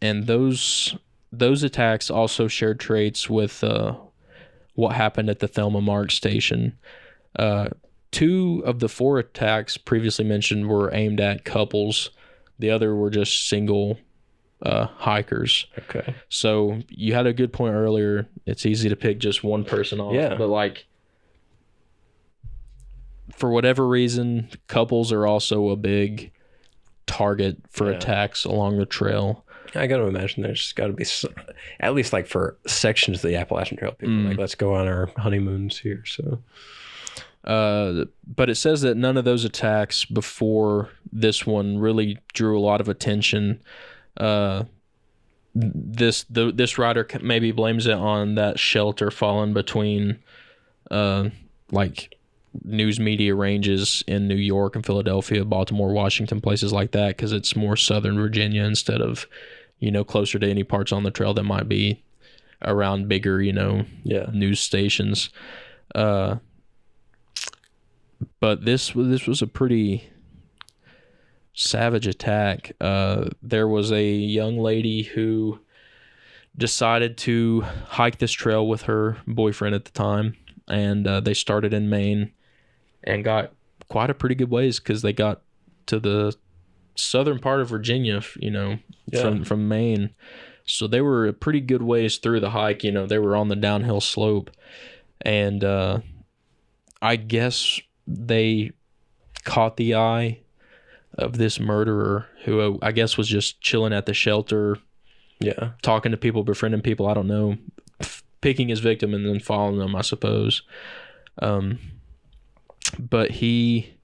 And those attacks also shared traits with what happened at the Thelma Marks station. 2 of the 4 attacks previously mentioned were aimed at couples. The other were just single hikers. Okay. So you had a good point earlier. It's easy to pick just one person off. Yeah. But like, for whatever reason, couples are also a big target for attacks along the trail. I got to imagine there's got to be at least like for sections of the Appalachian Trail, people like, let's go on our honeymoons here. So, but it says that none of those attacks before this one really drew a lot of attention. This writer maybe blames it on that shelter falling between like news media ranges in New York and Philadelphia, Baltimore, Washington, places like that, because it's more southern Virginia instead of closer to any parts on the trail that might be around bigger news stations. But this was a pretty savage attack. There was a young lady who decided to hike this trail with her boyfriend at the time, and they started in Maine and got quite a pretty good ways, because they got to the southern part of Virginia, from Maine. So they were a pretty good ways through the hike. They were on the downhill slope, and I guess they caught the eye of this murderer who I guess was just chilling at the shelter, talking to people, befriending people, I don't know, picking his victim and then following them, I suppose. But he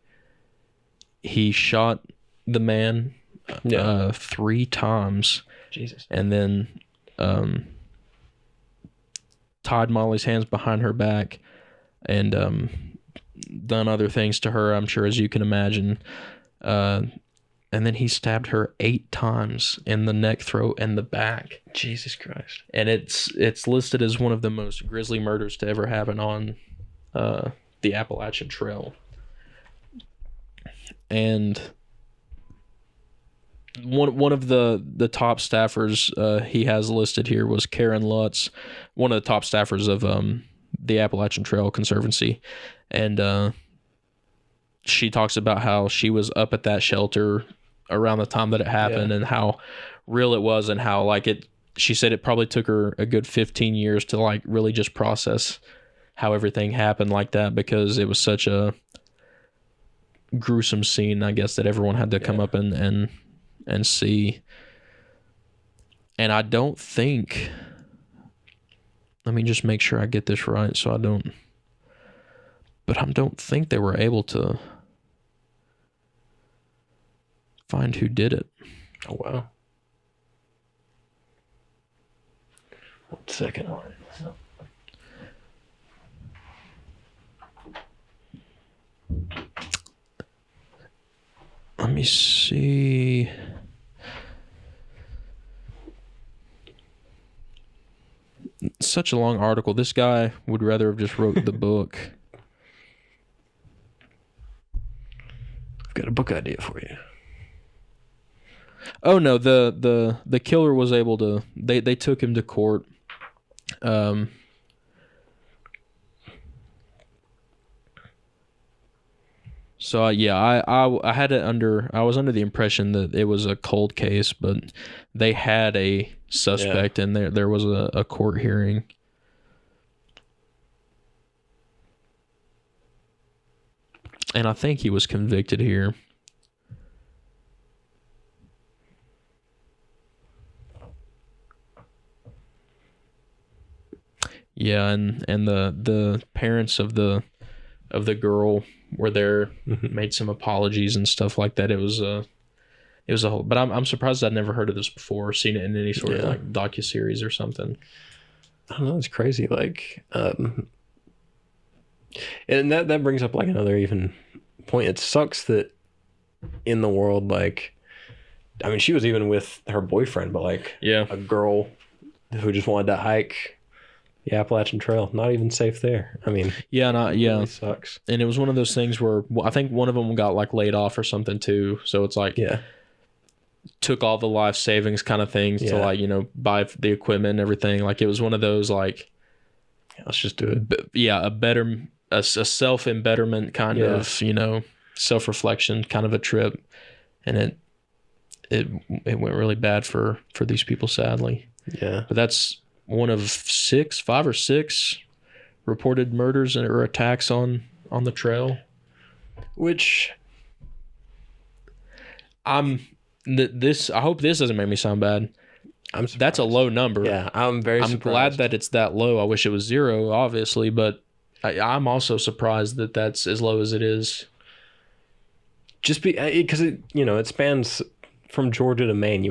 shot the man 3 times. Jesus. And then tied Molly's hands behind her back and done other things to her, I'm sure, as you can imagine. And then he stabbed her 8 times in the neck, throat, and the back. Jesus Christ. And it's listed as one of the most grisly murders to ever happen on the Appalachian Trail. And one of the top staffers he has listed here was Karen Lutz, one of the top staffers of the Appalachian Trail Conservancy. And she talks about how she was up at that shelter around the time that it happened, and how real it was, and how she said it probably took her a good 15 years to really just process how everything happened like that, because it was such a gruesome scene, I guess, that everyone had to come up and see. And I don't think, let me just make sure I get this right so I don't, but I don't think they were able to find who did it. Oh, wow. 1 second. Let me see. It's such a long article. This guy would rather have just wrote the book. I've got a book idea for you. Oh no, the killer was able to, they took him to court. So I had it under. I was under the impression that it was a cold case, but they had a suspect, and there was a court hearing. And I think he was convicted here. Yeah, and the parents of the girl were there, made some apologies and stuff like that. It was a whole. But I'm surprised I'd never heard of this before, or seen it in any sort of like docuseries or something. I don't know. It's crazy. Like, and that brings up like another even point. It sucks that in the world, like, I mean, she was even with her boyfriend, but like, a girl who just wanted to hike the Appalachian Trail, not even safe there. I mean, really sucks. And it was one of those things where I think one of them got like laid off or something too. So it's like, took all the life savings kind of things to like, you know, buy the equipment and everything. Like it was one of those like, let's just do it. A self-embetterment kind of, you know, self-reflection kind of a trip. And it went really bad for these people, sadly. Yeah. But that's one of 5 or 6 reported murders or attacks on the trail. Which I hope this doesn't make me sound bad. That's a low number. Yeah, I'm surprised. Glad that it's that low. I wish it was 0, obviously, but I'm also surprised that that's as low as it is. Just because it spans from Georgia to Maine.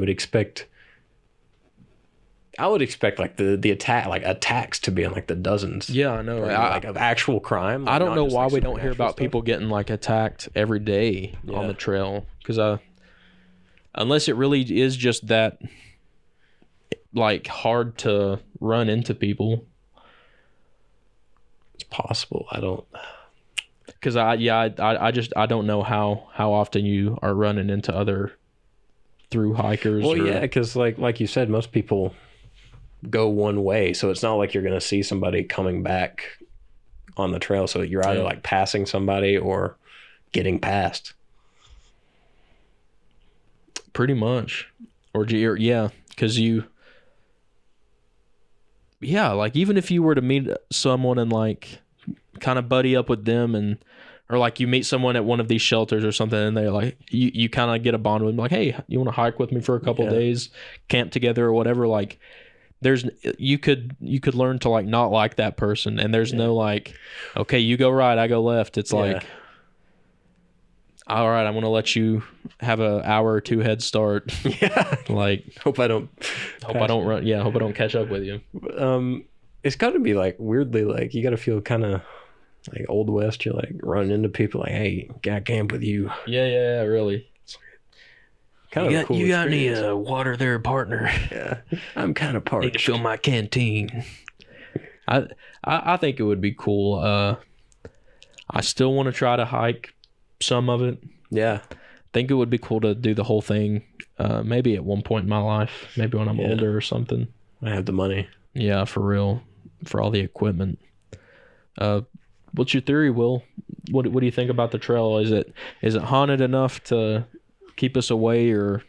I would expect like the attacks to be in like the dozens. Yeah, I know. Like of actual crime. Like, I don't know why we don't hear about people getting like attacked every day on the trail, because unless it really is just that like hard to run into people. It's possible. I don't. Because I don't know how often you are running into other through hikers. Well, because like you said, most people go one way, so it's not like you're going to see somebody coming back on the trail. So you're either like passing somebody or getting past. Pretty much, because like even if you were to meet someone and like kind of buddy up with them, or like you meet someone at one of these shelters or something, and they're like, you kind of get a bond with them, like, hey, you want to hike with me for a couple days, camp together or whatever. Like you could learn to like not like that person, and there's no like, okay, you go right, I go left. It's like, all right, I'm gonna let you have an hour or 2 head start. Like hope I don't run. Yeah, hope I don't catch up with you. It's got to be like weirdly like you got to feel kind of like Old West. You're like running into people like, hey, can I camp with you? Yeah, really. Kind of cool. You got any water there, partner? Yeah, I'm kind of parched. Need to fill my canteen. I think it would be cool. I still want to try to hike some of it. Yeah, I think it would be cool to do the whole thing. Maybe at one point in my life, maybe when I'm older or something. I have the money. Yeah, for real, for all the equipment. What's your theory, Will? What do you think about the trail? Is it haunted enough to keep us away, or?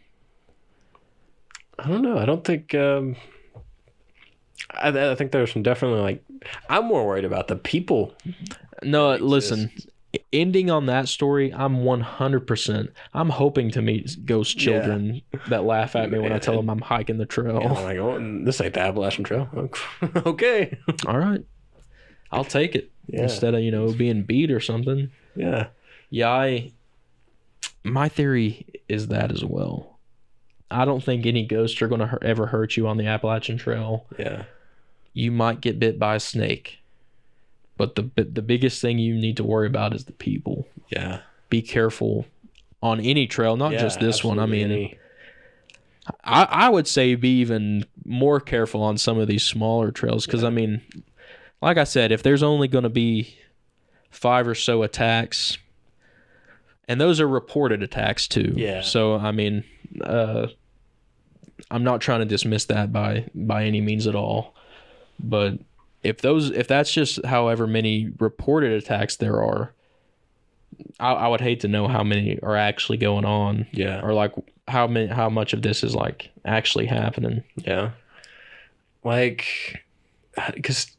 I don't know. I don't think. I think there's some definitely like. I'm more worried about the people. No, listen. Ending on that story, I'm 100%. I'm hoping to meet ghost children that laugh at me when I tell them I'm hiking the trail. Yeah, I'm like, oh, this ain't the Appalachian Trail. Okay. All right. I'll take it instead of, being beat or something. Yeah. Yeah, my theory is that as well. I don't think any ghosts are going to ever hurt you on the Appalachian Trail. Yeah. You might get bit by a snake. But the biggest thing you need to worry about is the people. Yeah. Be careful on any trail, not just this one. I mean, I would say be even more careful on some of these smaller trails because, I mean, like I said, if there's only going to be 5 or so attacks, and those are reported attacks too. Yeah. So, I mean, I'm not trying to dismiss that by any means at all. But if that's just however many reported attacks there are, I would hate to know how many are actually going on. Yeah. Or like how much of this is like actually happening. Yeah. Like, because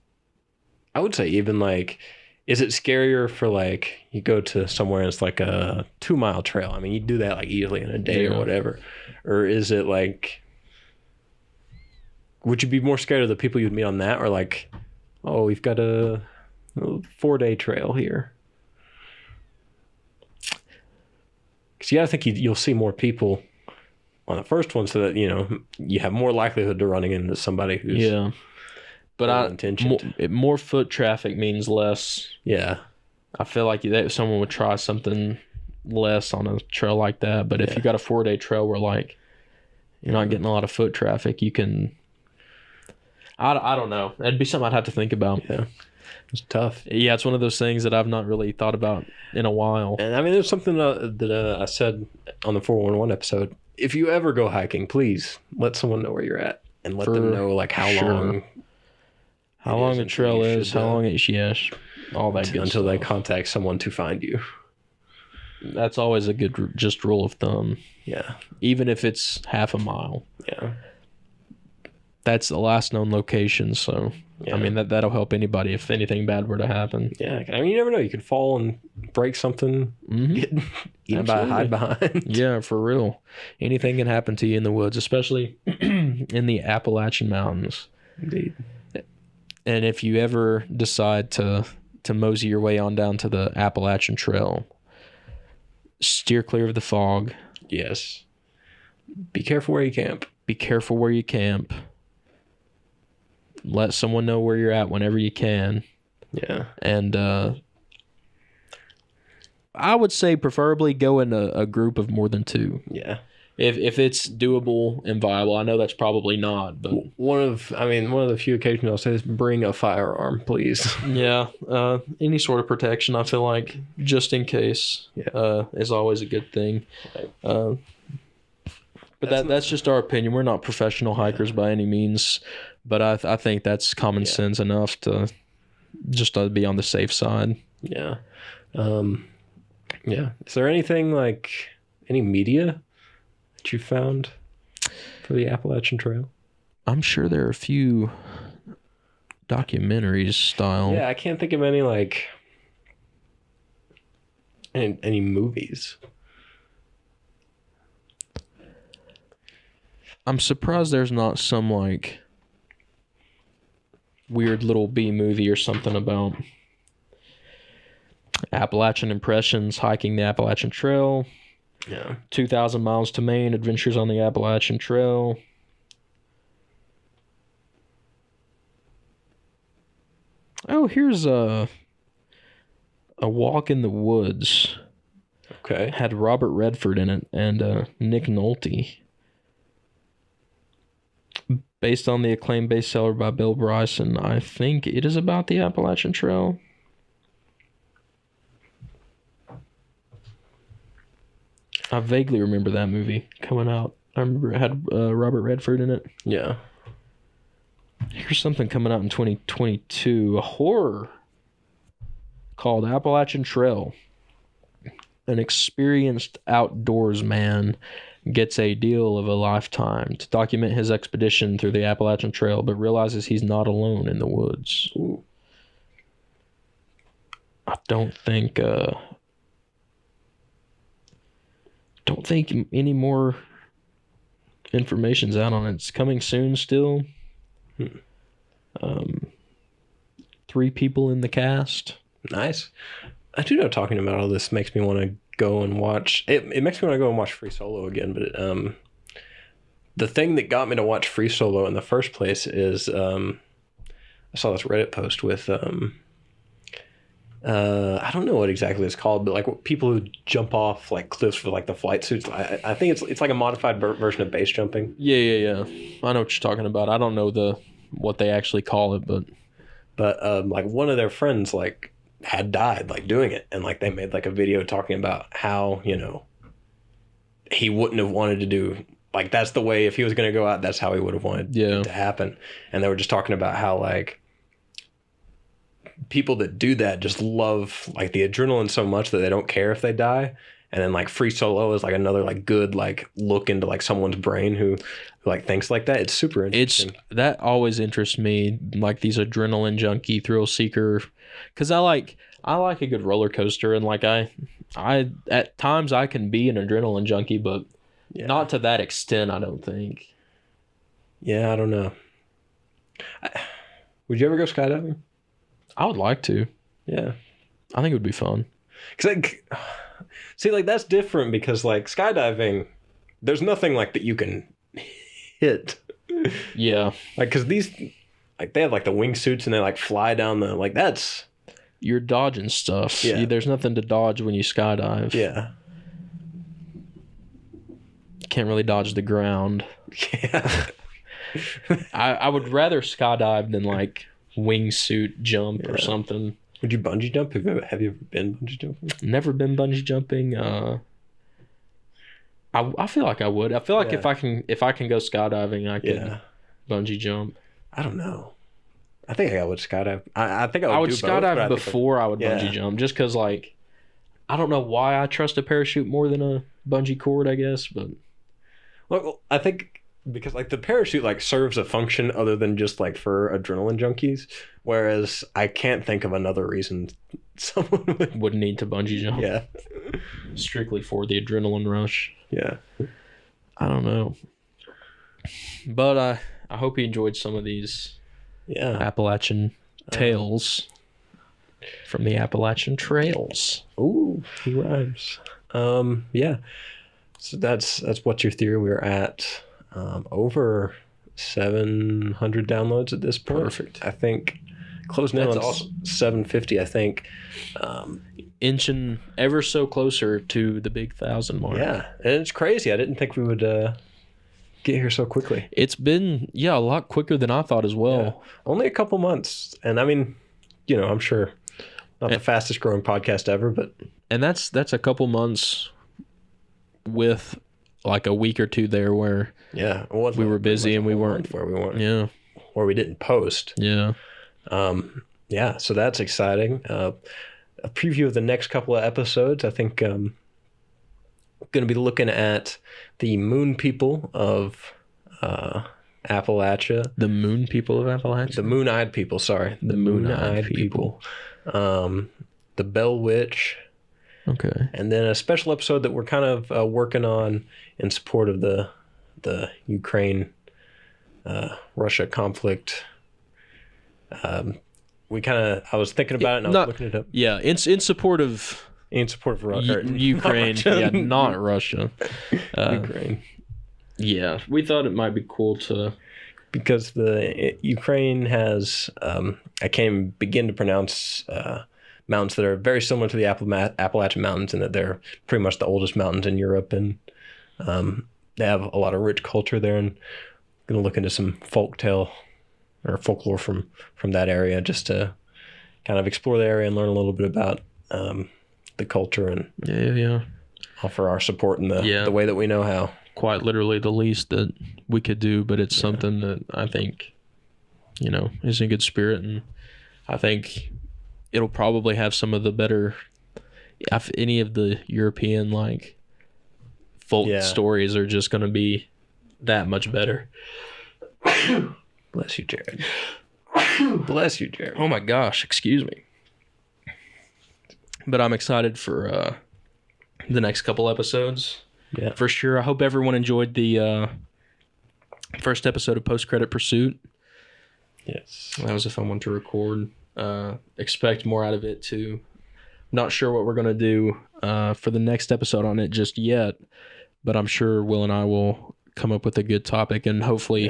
I would say even like, is it scarier for like you go to somewhere and it's like a 2-mile trail? I mean, you do that like easily in a day or whatever. Or is it like, would you be more scared of the people you'd meet on that, or like, oh, we've got a 4-day trail here? Because you gotta think you'll see more people on the first one, so that you have more likelihood to running into somebody who's but more foot traffic means less. Yeah, I feel like someone would try something less on a trail like that. But if you got a 4-day trail where like you're not getting a lot of foot traffic, you can. I don't know. That'd be something I'd have to think about. Yeah. It's tough. Yeah, it's one of those things that I've not really thought about in a while. And I mean, there's something that I said on the 411 episode. If you ever go hiking, please let someone know where you're at and let them know like how long the trail is, how long it's all that good until stuff. They contact someone to find you. That's always a good just rule of thumb. Yeah. Even if it's half a mile. Yeah. That's the last known location, so I mean that'll help anybody if anything bad were to happen. Yeah, I mean you never know. You could fall and break something, get eaten by a hide behind. Yeah, for real. Anything can happen to you in the woods, especially in the Appalachian Mountains. Indeed. And if you ever decide to mosey your way on down to the Appalachian Trail, steer clear of the fog. Yes. Be careful where you camp. Let someone know where you're at whenever you can. Yeah. And I would say preferably go in a group of more than 2. Yeah. If it's doable and viable. I know that's probably not, but one of the few occasions I'll say is bring a firearm, please. Yeah. Any sort of protection, I feel like, just in case, is always a good thing. But that's just our opinion. We're not professional hikers by any means, but I think that's common sense enough to just to be on the safe side. Yeah. Yeah. Is there anything like any media that you found for the Appalachian Trail? I'm sure there are a few documentaries style. Yeah, I can't think of any like any movies. I'm surprised there's not some like weird little B movie or something about Appalachian impressions, hiking the Appalachian Trail. Yeah. 2,000 miles to Maine, adventures on the Appalachian Trail. Oh, here's a walk in the woods. Okay. Had Robert Redford in it and Nick Nolte. Based on the acclaimed bestseller by Bill Bryson, I think it is about the Appalachian Trail. I vaguely remember that movie coming out. I remember it had Robert Redford in it. Yeah. Here's something coming out in 2022. A horror called Appalachian Trail. An experienced outdoors man gets a deal of a lifetime to document his expedition through the Appalachian Trail, but realizes he's not alone in the woods. Ooh. I don't think any more information's out on it. It's coming soon still. 3 people in the cast. Nice. I do know talking about all this makes me want to go and watch it makes me want to go and watch Free Solo again, but the thing that got me to watch Free Solo in the first place is I saw this Reddit post with I don't know what exactly it's called, but like people who jump off like cliffs with like the flight suits. I think it's like a modified version of base jumping. Yeah. I know what you're talking about. I don't know what they actually call it, but like one of their friends like had died like doing it, and like they made like a video talking about how he wouldn't have wanted to do, like that's the way, if he was going to go out, that's how he would have wanted it to happen. And they were just talking about how like people that do that just love like the adrenaline so much that they don't care if they die. And then like free solo is like another like good like look into like someone's brain who like thinks like that. It's super interesting. That always interests me, like these adrenaline junkie thrill seeker, because I like a good roller coaster, and like I at times I can be an adrenaline junkie, but not to that extent, I don't think. Yeah, I don't know. Would you ever go skydiving? I would like to. Yeah, I think it would be fun. Cause like, see, like that's different because like skydiving, there's nothing like that you can hit. Yeah, like because these, like they have like the wingsuits and they like fly down the like that's. You're dodging stuff. Yeah. There's nothing to dodge when you skydive. Yeah. You can't really dodge the ground. Yeah. I would rather skydive than like wingsuit jump or something. Would you bungee jump? Have you ever been bungee jumping? Never been bungee jumping. I feel like I would. I feel like if I can go skydiving, I could bungee jump. I don't know. I think I would skydive. I think I would do skydive both, before I would bungee jump, just because like I don't know why I trust a parachute more than a bungee cord, I guess. But well, I think because like the parachute like serves a function other than just like for adrenaline junkies, whereas I can't think of another reason someone would need to bungee jump. Yeah, strictly for the adrenaline rush. Yeah, I don't know, but I hope you enjoyed some of these. Yeah, Appalachian tales from the Appalachian Trails. Ooh, he rhymes. Yeah. So that's what your theory. We're at over 700 downloads at this point. Perfect. I think closing in on awesome. 750. I think inching ever so closer to the big 1,000 mark. Yeah, and it's crazy. I didn't think we would get here so quickly. It's been a lot quicker than I thought as well. Yeah. Only a couple months, and I mean, I'm sure not the fastest growing podcast ever, but that's a couple months with like a week or two there where we were busy and we weren't where we didn't post. So that's exciting. A preview of the next couple of episodes. I think going to be looking at the moon people of Appalachia. The moon people of Appalachia? The moon-eyed people, sorry. The moon-eyed people. The Bell Witch. Okay. And then a special episode that we're kind of working on in support of the Ukraine Russia conflict. I was thinking about it and I was looking it up. Yeah, in support of Ukraine, not Russia. Ukraine. Yeah, we thought it might be cool because the Ukraine has I can't even begin to pronounce mountains that are very similar to the Appalachian Mountains, and that they're pretty much the oldest mountains in Europe, and they have a lot of rich culture there. And I'm going to look into some folklore from that area, just to kind of explore the area and learn a little bit about the culture and offer our support in the way that we know how. Quite literally the least that we could do, but it's something that I think is in good spirit, and I think it'll probably have some of the better, if any of the European like folk stories are just going to be that much better. Bless you, Jared. Bless you, Jared. Oh my gosh, excuse me. But I'm excited for the next couple episodes. Yeah, for sure. I hope everyone enjoyed the first episode of Post Credit Pursuit. Yes, that was a fun one to record. Expect more out of it too. Not sure what we're gonna do for the next episode on it just yet, but I'm sure Will and I will come up with a good topic and hopefully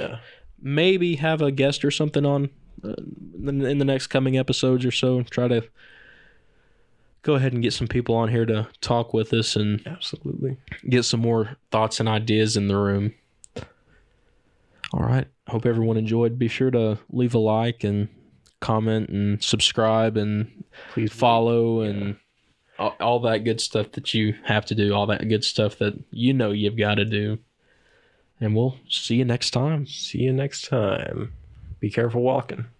maybe have a guest or something on in the next coming episodes or so. Try to go ahead and get some people on here to talk with us and absolutely get some more thoughts and ideas in the room. All right. Hope everyone enjoyed. Be sure to leave a like and comment and subscribe and please follow and all that good stuff that you have to do, all that good stuff that you've got to do. And we'll see you next time. Be careful walking.